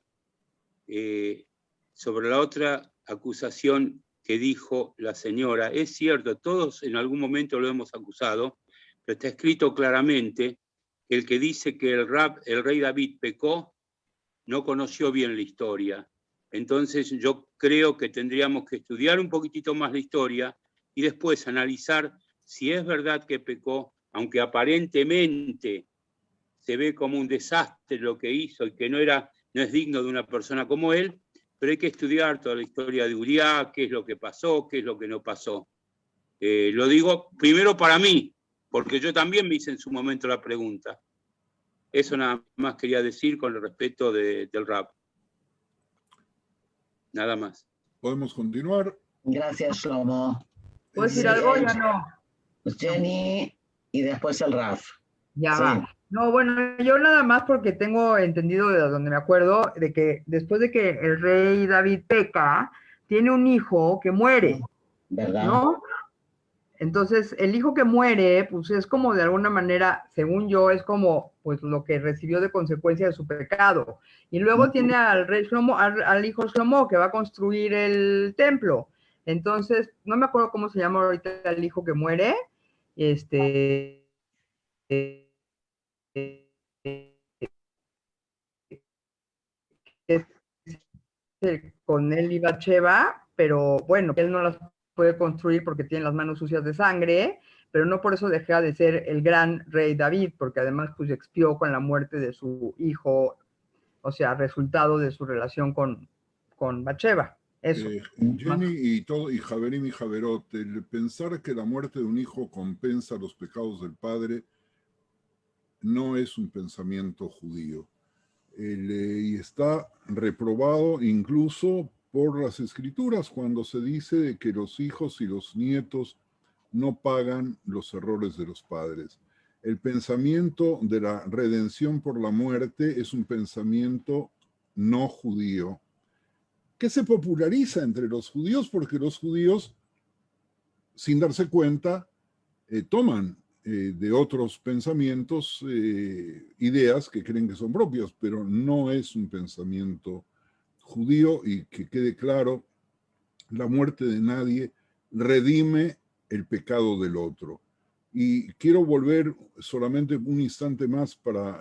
sobre la otra acusación que dijo la señora, es cierto, todos en algún momento lo hemos acusado, pero está escrito claramente que el que dice que el rey David pecó, no conoció bien la historia. Entonces yo creo que tendríamos que estudiar un poquitito más la historia y después analizar si es verdad que pecó, aunque aparentemente se ve como un desastre lo que hizo y que no es digno de una persona como él, pero hay que estudiar toda la historia de Uriah, qué es lo que pasó, qué es lo que no pasó. Lo digo primero para mí, porque yo también me hice en su momento la pregunta. Eso nada más quería decir con el respeto del Rab. Nada más. ¿Podemos continuar? Gracias, Shlomo. ¿Puedo decir algo? Ya no. Jenny y después el Raf. Ya Sí. va. No, bueno, yo nada más porque tengo entendido de donde me acuerdo de que después de que el rey David peca, tiene un hijo que muere, ¿Verdad? ¿no? Entonces, el hijo que muere, pues es como de alguna manera, según yo, es como pues lo que recibió de consecuencia de su pecado. Y luego tiene al rey Shlomo, al hijo Shlomo, que va a construir el templo. Entonces, no me acuerdo cómo se llama ahorita el hijo que muere, con él y Bathsheba, pero bueno, él no las puede construir porque tiene las manos sucias de sangre, pero no por eso deja de ser el gran rey David, porque además pues expió con la muerte de su hijo, o sea, resultado de su relación con Bathsheba. Eso. Jenny y Javerim y Javerot, el pensar que la muerte de un hijo compensa los pecados del padre no es un pensamiento judío. Y está reprobado incluso por las escrituras cuando se dice de que los hijos y los nietos no pagan los errores de los padres. El pensamiento de la redención por la muerte es un pensamiento no judío, que se populariza entre los judíos porque los judíos, sin darse cuenta, toman de otros pensamientos ideas que creen que son propias, pero no es un pensamiento judío, y que quede claro, la muerte de nadie redime el pecado del otro. Y quiero volver solamente un instante más para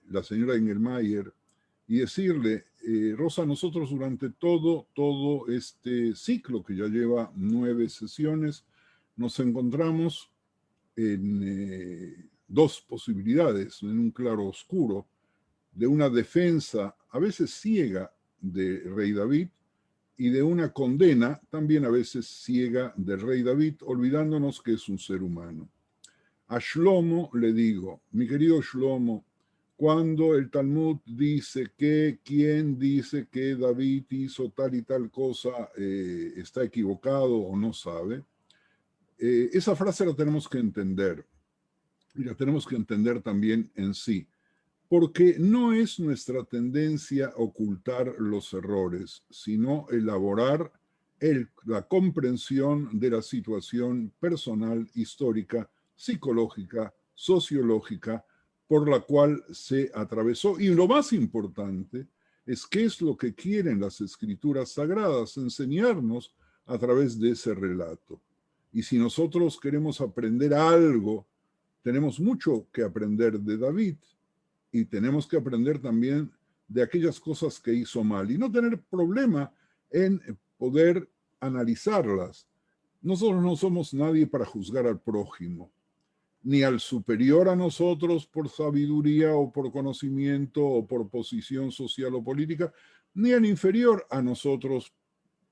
la señora Engelmayer y decirle, Rosa, nosotros durante todo este ciclo que ya lleva 9 sesiones, nos encontramos en dos posibilidades, en un claro oscuro, de una defensa a veces ciega de rey David y de una condena también a veces ciega del rey David, olvidándonos que es un ser humano. A Shlomo le digo, mi querido Shlomo, cuando el Talmud dice que quien dice que David hizo tal y tal cosa está equivocado o no sabe, esa frase la tenemos que entender, y la tenemos que entender también en sí, porque no es nuestra tendencia ocultar los errores, sino elaborar la comprensión de la situación personal, histórica, psicológica, sociológica, por la cual se atravesó. Y lo más importante es qué es lo que quieren las escrituras sagradas, enseñarnos a través de ese relato. Y si nosotros queremos aprender algo, tenemos mucho que aprender de David, y tenemos que aprender también de aquellas cosas que hizo mal y no tener problema en poder analizarlas. Nosotros no somos nadie para juzgar al prójimo, ni al superior a nosotros por sabiduría o por conocimiento o por posición social o política, ni al inferior a nosotros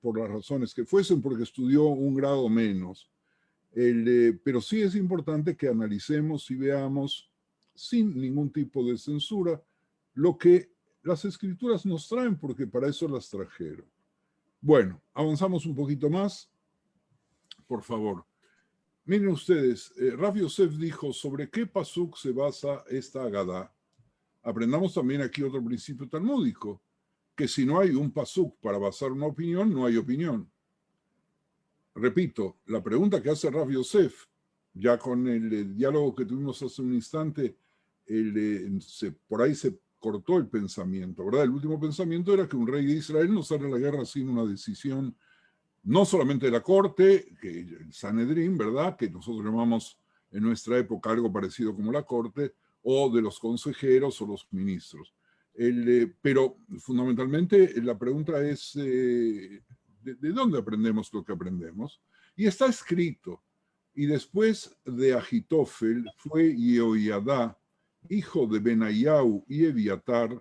por las razones que fuesen, porque estudió un grado menos. Pero sí es importante que analicemos y veamos sin ningún tipo de censura lo que las escrituras nos traen, porque para eso las trajeron. Bueno, avanzamos un poquito más, por favor. Miren ustedes, Rav Yosef dijo, ¿sobre qué pasuk se basa esta Agadá? Aprendamos también aquí otro principio talmúdico, que si no hay un pasuk para basar una opinión, no hay opinión. Repito, la pregunta que hace Rav Yosef, ya con el diálogo que tuvimos hace un instante, por ahí se cortó el pensamiento, ¿verdad? El último pensamiento era que un rey de Israel no sale a la guerra sin una decisión, no solamente de la corte, que el Sanedrín, ¿verdad? Que nosotros llamamos en nuestra época algo parecido como la corte, o de los consejeros o los ministros. Pero fundamentalmente la pregunta es, ¿de dónde aprendemos lo que aprendemos? Y está escrito, y después de Ahitofel fue Yehoiadá, hijo de Benayau y Ebiatar,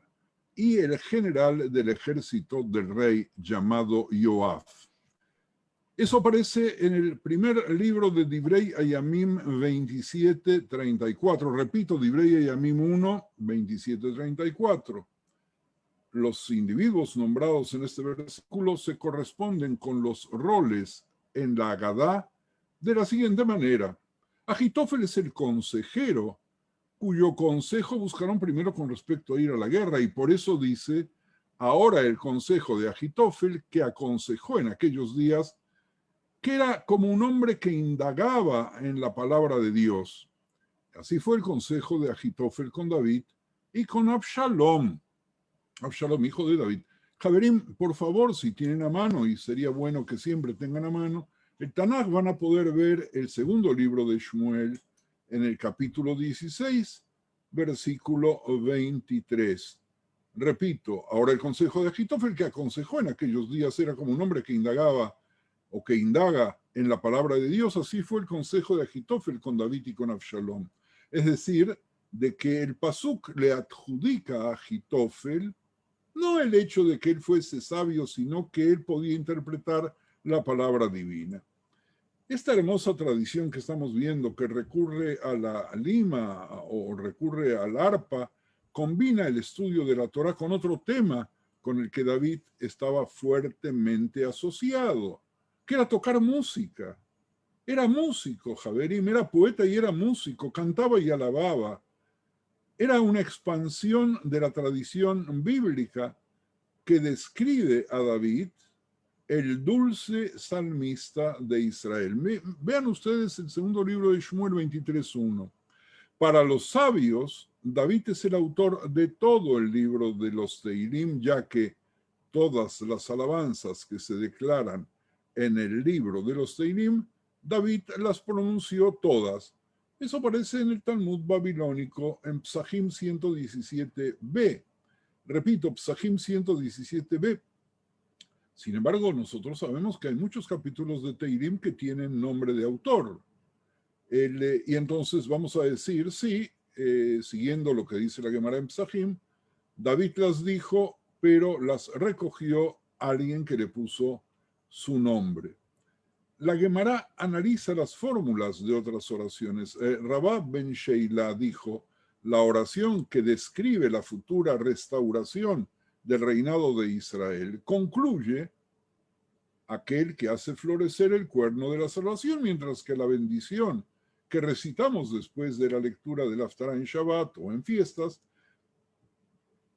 y el general del ejército del rey llamado Yoab. Eso aparece en el primer libro de Divrei Hayamim 27:34. Repito, Divrei Hayamim 1, 27:34. Los individuos nombrados en este versículo se corresponden con los roles en la Agadá de la siguiente manera. Ahitofel es el consejero cuyo consejo buscaron primero con respecto a ir a la guerra, y por eso dice, ahora el consejo de Ahitofel, que aconsejó en aquellos días, que era como un hombre que indagaba en la palabra de Dios. Así fue el consejo de Ahitofel con David y con Absalom, hijo de David, Javerim, por favor, si tienen a mano, y sería bueno que siempre tengan a mano, el Tanaj, van a poder ver el segundo libro de Shmuel en el capítulo 16, versículo 23. Repito, ahora el consejo de Agitofel que aconsejó en aquellos días era como un hombre que indagaba o que indaga en la palabra de Dios. Así fue el consejo de Agitofel con David y con Absalom. Es decir, de que el pasuk le adjudica a Agitofel no el hecho de que él fuese sabio, sino que él podía interpretar la palabra divina. Esta hermosa tradición que estamos viendo, que recurre a la lima o recurre al arpa, combina el estudio de la Torá con otro tema con el que David estaba fuertemente asociado, que era tocar música. Era músico, Javerim, era poeta y era músico, cantaba y alababa. Era una expansión de la tradición bíblica que describe a David, el dulce salmista de Israel. Vean ustedes el segundo libro de Shmuel 23:1. Para los sabios, David es el autor de todo el libro de los Teilim, ya que todas las alabanzas que se declaran en el libro de los Teilim, David las pronunció todas. Eso aparece en el Talmud babilónico en Psahim 117b. Repito, Psahim 117b. Sin embargo, nosotros sabemos que hay muchos capítulos de Teilim que tienen nombre de autor. Y entonces vamos a decir, sí, siguiendo lo que dice la Gemara en Psahim, David las dijo, pero las recogió alguien que le puso su nombre. La Gemara analiza las fórmulas de otras oraciones. Rabá ben Sheila dijo, la oración que describe la futura restauración del reinado de Israel concluye aquel que hace florecer el cuerno de la salvación, mientras que la bendición que recitamos después de la lectura del Haftará en Shabbat o en fiestas,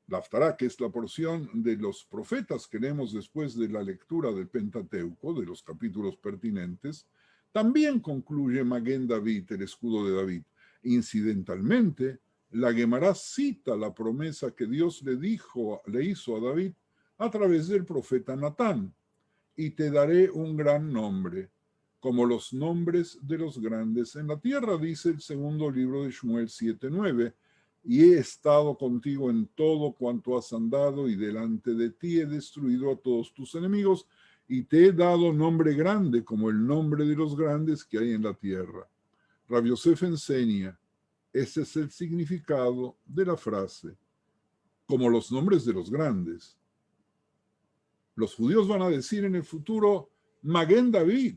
la Haftará, que es la porción de los profetas que leemos después de la lectura del Pentateuco, de los capítulos pertinentes, también concluye Maguen David, el escudo de David. Incidentalmente, la Gemara cita la promesa que Dios le hizo a David a través del profeta Natán, y te daré un gran nombre, como los nombres de los grandes en la tierra, dice el segundo libro de Shmuel 7:9, y he estado contigo en todo cuanto has andado, y delante de ti he destruido a todos tus enemigos, y te he dado nombre grande, como el nombre de los grandes que hay en la tierra. Rav Yosef enseña, ese es el significado de la frase, como los nombres de los grandes. Los judíos van a decir en el futuro, Maguen David,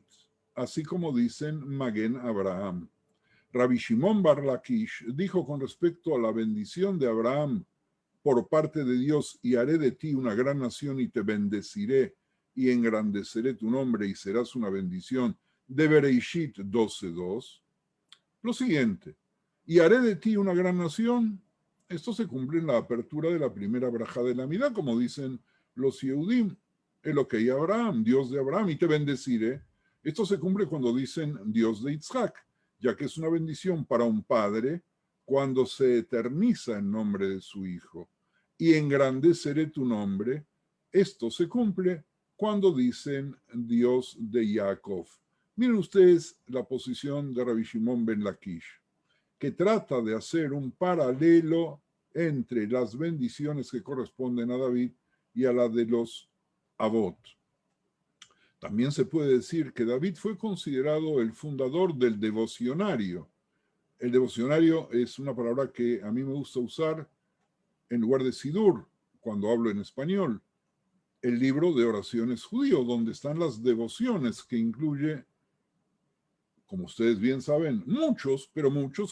así como dicen Maguen Abraham. Rabbi Shimon Bar Lakish dijo con respecto a la bendición de Abraham por parte de Dios, y haré de ti una gran nación y te bendeciré y engrandeceré tu nombre y serás una bendición, de Bereishit 12:2. Lo siguiente, y haré de ti una gran nación, esto se cumple en la apertura de la primera braja de la Midá, como dicen los Yehudim, Elokei Abraham, Dios de Abraham, y te bendeciré. Esto se cumple cuando dicen Dios de Yitzhak, ya que es una bendición para un padre cuando se eterniza en nombre de su hijo. Y engrandeceré tu nombre. Esto se cumple cuando dicen Dios de Jacob. Miren ustedes la posición de Rabbi Shimon ben Lakish, que trata de hacer un paralelo entre las bendiciones que corresponden a David y a la de los Avot. También se puede decir que David fue considerado el fundador del devocionario. El devocionario es una palabra que a mí me gusta usar en lugar de Sidur, cuando hablo en español. El libro de oraciones judío, donde están las devociones, que incluye, como ustedes bien saben, muchos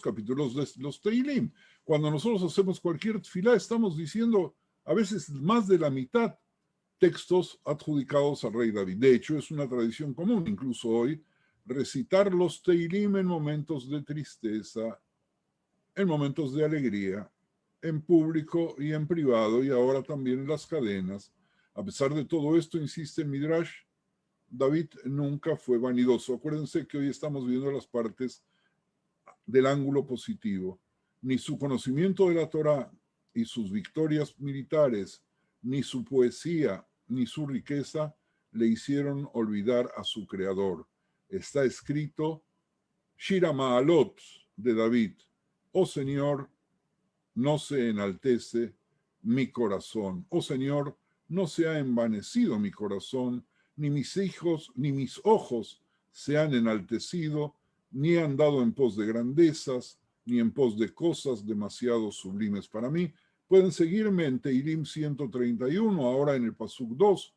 capítulos de los Teilim. Cuando nosotros hacemos cualquier tefilá, estamos diciendo a veces más de la mitad textos adjudicados al rey David. De hecho, es una tradición común, incluso hoy, recitar los Teilim en momentos de tristeza, en momentos de alegría, en público y en privado, y ahora también en las cadenas. A pesar de todo esto, insiste el Midrash, David nunca fue vanidoso. Acuérdense que hoy estamos viendo las partes del ángulo positivo. Ni su conocimiento de la Torá y sus victorias militares, ni su poesía, ni su riqueza le hicieron olvidar a su creador. Está escrito, Shira Ma'alot de David, oh Señor, no se enaltece mi corazón. Oh Señor, no se ha envanecido mi corazón, ni mis hijos, ni mis ojos se han enaltecido, ni he andado en pos de grandezas, ni en pos de cosas demasiado sublimes para mí. Pueden seguirme en Teilim 131, ahora en el Pasuk 2.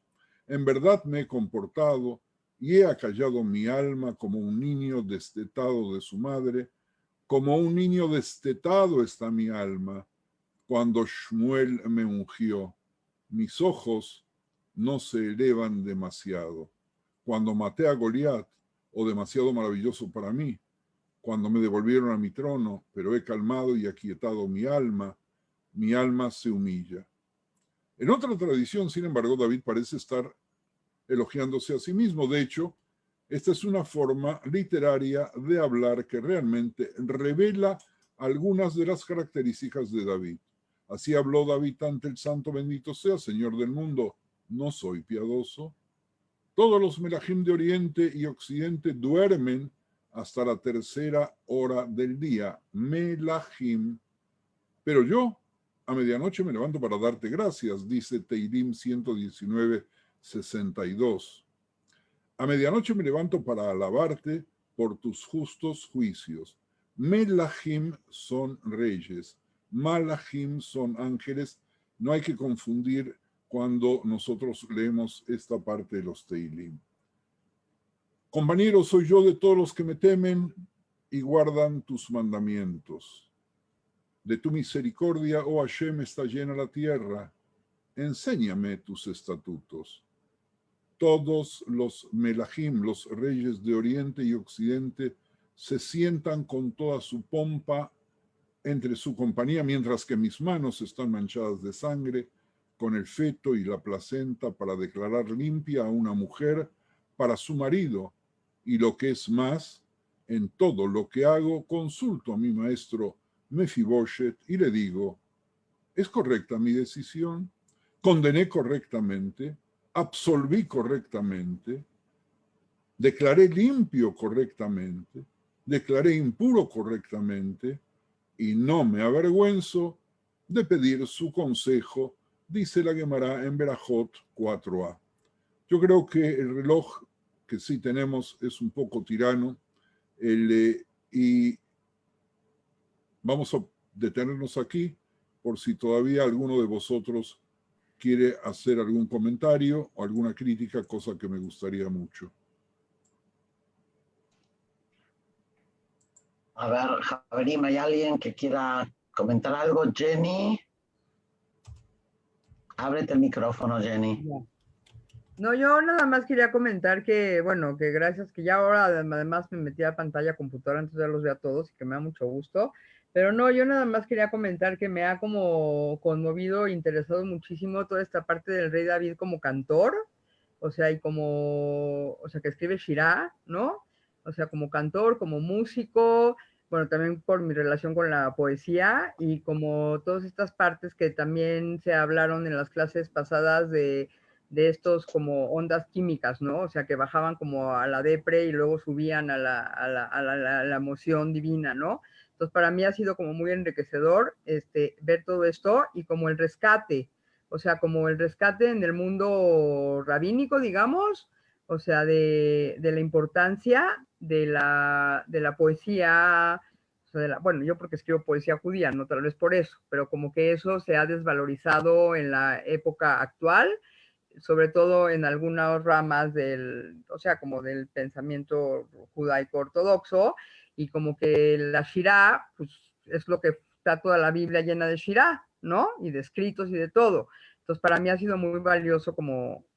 En verdad me he comportado y he acallado mi alma como un niño destetado de su madre. Como un niño destetado está mi alma. Cuando Shmuel me ungió, mis ojos no se elevan demasiado. Cuando maté a Goliat, o demasiado maravilloso para mí, cuando me devolvieron a mi trono, pero he calmado y aquietado mi alma se humilla. En otra tradición, sin embargo, David parece estar elogiándose a sí mismo. De hecho, esta es una forma literaria de hablar que realmente revela algunas de las características de David. Así habló David ante el santo bendito sea, Señor del mundo, no soy piadoso. Todos los melajim de Oriente y Occidente duermen hasta la tercera hora del día. Melajim. Pero yo a medianoche me levanto para darte gracias, dice Teilim 119, 62. A medianoche me levanto para alabarte por tus justos juicios. Melajim son reyes, malajim son ángeles. No hay que confundir cuando nosotros leemos esta parte de los Teilim. Compañero, soy yo de todos los que me temen y guardan tus mandamientos. De tu misericordia, oh Hashem, está llena la tierra. Enséñame tus estatutos. Todos los melajim, los reyes de Oriente y Occidente, se sientan con toda su pompa entre su compañía, mientras que mis manos están manchadas de sangre, con el feto y la placenta para declarar limpia a una mujer para su marido, y lo que es más, en todo lo que hago consulto a mi maestro Mefiboshet y le digo, ¿es correcta mi decisión? ¿Condené correctamente? ¿Absolví correctamente? ¿Declaré limpio correctamente? ¿Declaré impuro correctamente? Y no me avergüenzo de pedir su consejo, dice la Gemara en Berajot 4a. Yo creo que el reloj que sí tenemos es un poco tirano y vamos a detenernos aquí por si todavía alguno de vosotros quiere hacer algún comentario o alguna crítica, cosa que me gustaría mucho. A ver, Javerim, ¿hay alguien que quiera comentar algo? Jenny. Ábrete el micrófono, Jenny. No, yo nada más quería comentar que, bueno, que gracias, que ya ahora además me metí a pantalla computadora, entonces ya los veo a todos y que me da mucho gusto. Pero no, yo nada más quería comentar que me ha como conmovido, interesado muchísimo toda esta parte del rey David como cantor, o sea, y como, o sea, que escribe Shirah, ¿no? O sea, como cantor, como músico, bueno, también por mi relación con la poesía y como todas estas partes que también se hablaron en las clases pasadas de estos como ondas químicas, ¿no? O sea, que bajaban como a la depre y luego subían a la emoción divina, ¿no? Entonces, para mí ha sido como muy enriquecedor ver todo esto y como el rescate, o sea, como el rescate en el mundo rabínico, digamos, o sea, de la importancia de la poesía, o sea, bueno, yo porque escribo poesía judía, no tal vez por eso, pero como que eso se ha desvalorizado en la época actual, sobre todo en algunas ramas o sea, como del pensamiento judaico ortodoxo, y como que la Shirah, pues es lo que está toda la Biblia llena de Shirah, ¿no? Y de escritos y de todo. Entonces, para mí ha sido muy valioso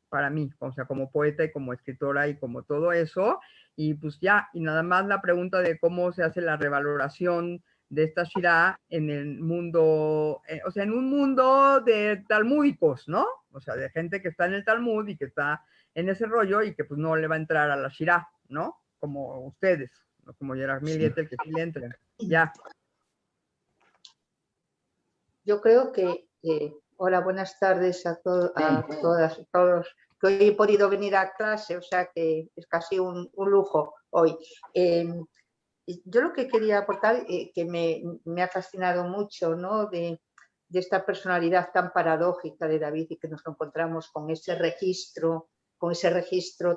para mí, o sea, como poeta y como escritora y como todo eso. Y pues ya, y nada más la pregunta de cómo se hace la revaloración de esta Shirah en el mundo, o sea, en un mundo de talmúdicos, ¿no? O sea, de gente que está en el Talmud y que está en ese rollo y que pues no le va a entrar a la Shirah, ¿no? Como ustedes, ¿no? Como Yerahmiel Yetel, que sí le entren. Ya. Yo creo que Hola, buenas tardes a todas y todos. Que hoy he podido venir a clase, o sea que es casi un lujo hoy. Yo lo que quería aportar, que me ha fascinado mucho, ¿no? de esta personalidad tan paradójica de David, y que nos encontramos con ese registro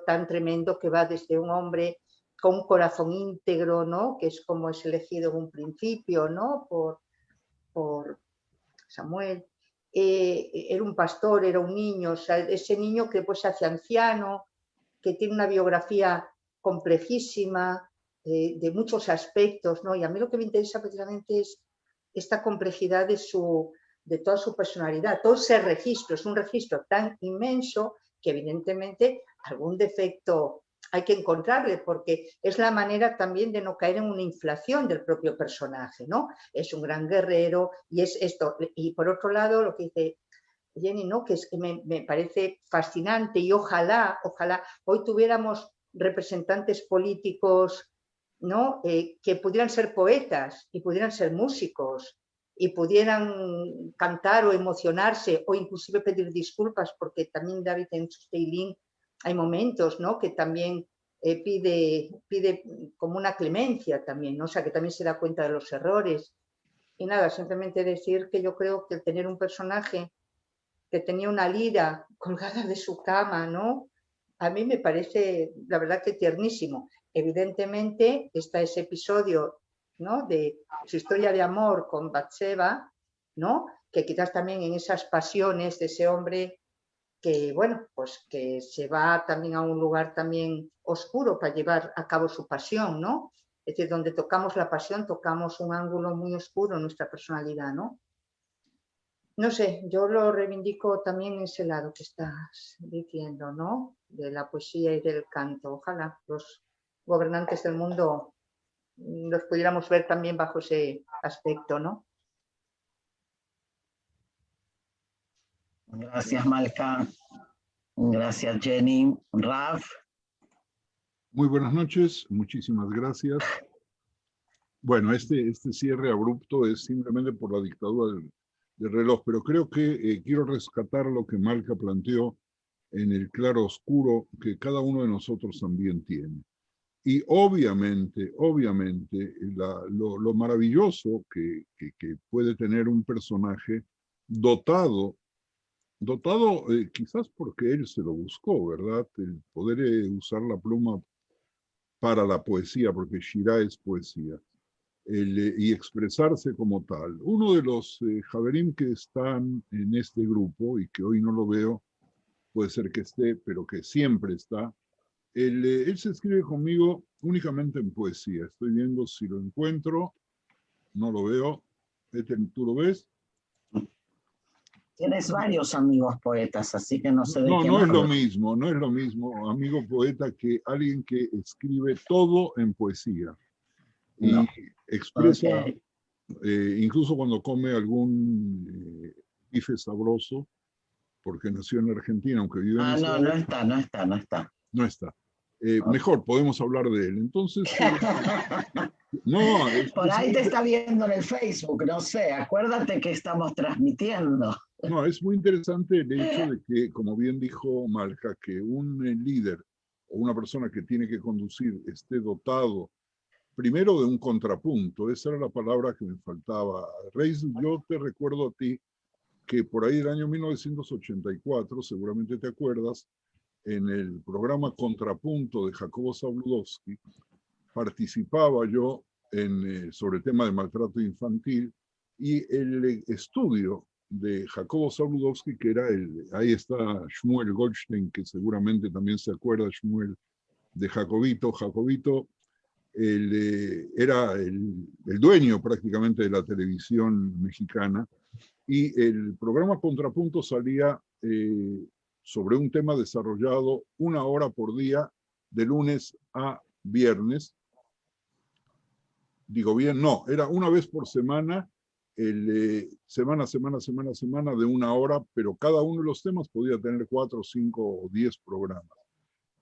tan tremendo que va desde un hombre con un corazón íntegro, ¿no? Que es como es elegido en un principio, ¿no? por Samuel. Era un pastor, era un niño, o sea, ese niño que después se hace anciano, que tiene una biografía complejísima, de muchos aspectos, ¿no? Y a mí lo que me interesa precisamente es esta complejidad de toda su personalidad, todo ese registro, es un registro tan inmenso que evidentemente algún defecto hay que encontrarle, porque es la manera también de no caer en una inflación del propio personaje, ¿no? Es un gran guerrero y es esto. Y por otro lado, lo que dice Jenny, ¿no? Que es que me parece fascinante, y ojalá hoy tuviéramos representantes políticos, ¿no? Que pudieran ser poetas y pudieran ser músicos y pudieran cantar o emocionarse o inclusive pedir disculpas, porque también David en su Teilín hay momentos, ¿no? Que también pide como una clemencia también, ¿no? O sea, que también se da cuenta de los errores. Y nada, simplemente decir que yo creo que el tener un personaje que tenía una lira colgada de su cama, ¿no? A mí me parece, la verdad, que tiernísimo. Evidentemente está ese episodio, ¿no? De su historia de amor con Batseba, ¿no? Que quizás también en esas pasiones de ese hombre que, bueno, pues que se va también a un lugar también oscuro para llevar a cabo su pasión, ¿no? Es decir, donde tocamos la pasión, tocamos un ángulo muy oscuro en nuestra personalidad, ¿no? No sé, yo lo reivindico también en ese lado que estás diciendo, ¿no? De la poesía y del canto. Ojalá los gobernantes del mundo los pudiéramos ver también bajo ese aspecto, ¿no? Gracias, Malka. Gracias, Jenny. Raf. Muy buenas noches, muchísimas gracias. Bueno, este cierre abrupto es simplemente por la dictadura del reloj, pero creo que quiero rescatar lo que Malka planteó en el claro oscuro que cada uno de nosotros también tiene. Y obviamente, lo maravilloso que puede tener un personaje dotado quizás porque él se lo buscó, ¿verdad? El poder usar la pluma para la poesía, porque Shirah es poesía, y expresarse como tal. Uno de los Javerim que están en este grupo, y que hoy no lo veo, puede ser que esté, pero que siempre está, él se escribe conmigo únicamente en poesía. Estoy viendo si lo encuentro, no lo veo. ¿Tú lo ves? Tienes varios amigos poetas, así que no sé de qué. No es lo mismo, no es lo mismo, amigo poeta, que alguien que escribe todo en poesía. Y expresa, incluso cuando come algún bife sabroso, porque nació en Argentina, aunque vive en Israel. No está. No está. Mejor, podemos hablar de él. Entonces, por ahí te está viendo en el Facebook, no sé, acuérdate que estamos transmitiendo. No, es muy interesante el hecho de que, como bien dijo Malka, que un líder o una persona que tiene que conducir esté dotado primero de un contrapunto. Esa era la palabra que me faltaba. Reis, yo te recuerdo a ti que por ahí del año 1984, seguramente te acuerdas, en el programa Contrapunto de Jacobo Zabludovsky, participaba yo sobre el tema de maltrato infantil, y el estudio de Jacobo Zabludovsky, que era ahí está Shmuel Goldstein, que seguramente también se acuerda, Shmuel, de Jacobito. Jacobito era el dueño prácticamente de la televisión mexicana, y el programa Contrapunto salía sobre un tema desarrollado 1 hora por día, de lunes a viernes. Digo bien, no, era una vez por semana, semana de 1 hora, pero cada uno de los temas podía tener 4, 5 o 10 programas.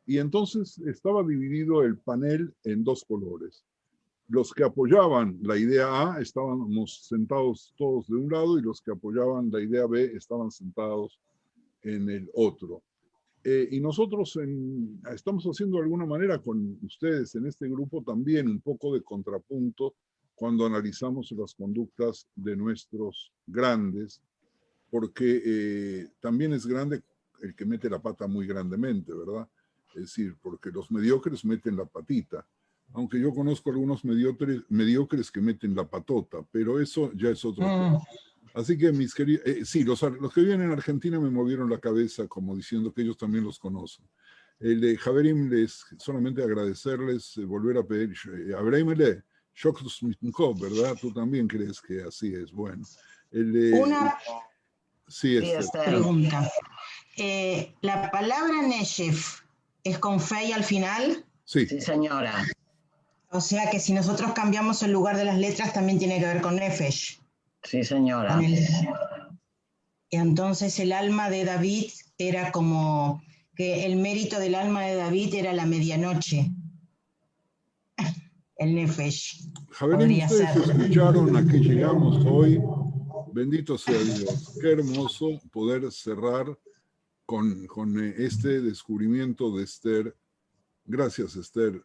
Y entonces estaba dividido el panel en 2 colores. los que apoyaban la idea A estábamos sentados todos de un lado y los que apoyaban la idea B estaban sentados en el otro. Y nosotros estamos haciendo de alguna manera con ustedes en este grupo también un poco de contrapunto cuando analizamos las conductas de nuestros grandes, porque también es grande el que mete la pata muy grandemente, ¿verdad? Es decir, porque los mediocres meten la patita, aunque yo conozco algunos mediocres que meten la patota, pero eso ya es otro tema. Así que mis queridos, sí, los que viven en Argentina me movieron la cabeza como diciendo que ellos también los conocen. Javerim, solamente agradecerles, volver a pedir, Abreimele, ¿verdad? Tú también crees que así es, bueno. Una sí, pregunta. ¿La palabra Neshef es con fe al final? Sí. Sí, señora. O sea que si nosotros cambiamos el lugar de las letras también tiene que ver con Nefesh. Sí, señora. Y entonces el alma de David era como que el mérito del alma de David era la medianoche. El Nefesh. Javerim, ustedes escucharon a que llegamos hoy. Bendito sea Dios. Qué hermoso poder cerrar con este descubrimiento de Esther. Gracias, Esther.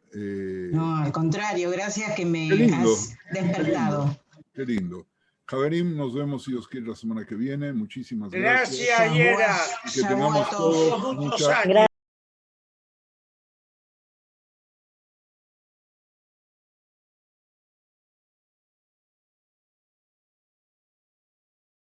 No, al contrario, gracias que me has despertado. Qué lindo. Javerim, nos vemos si Dios quiere la semana que viene. Muchísimas gracias. Gracias, Yera. Y que tengamos todos muchas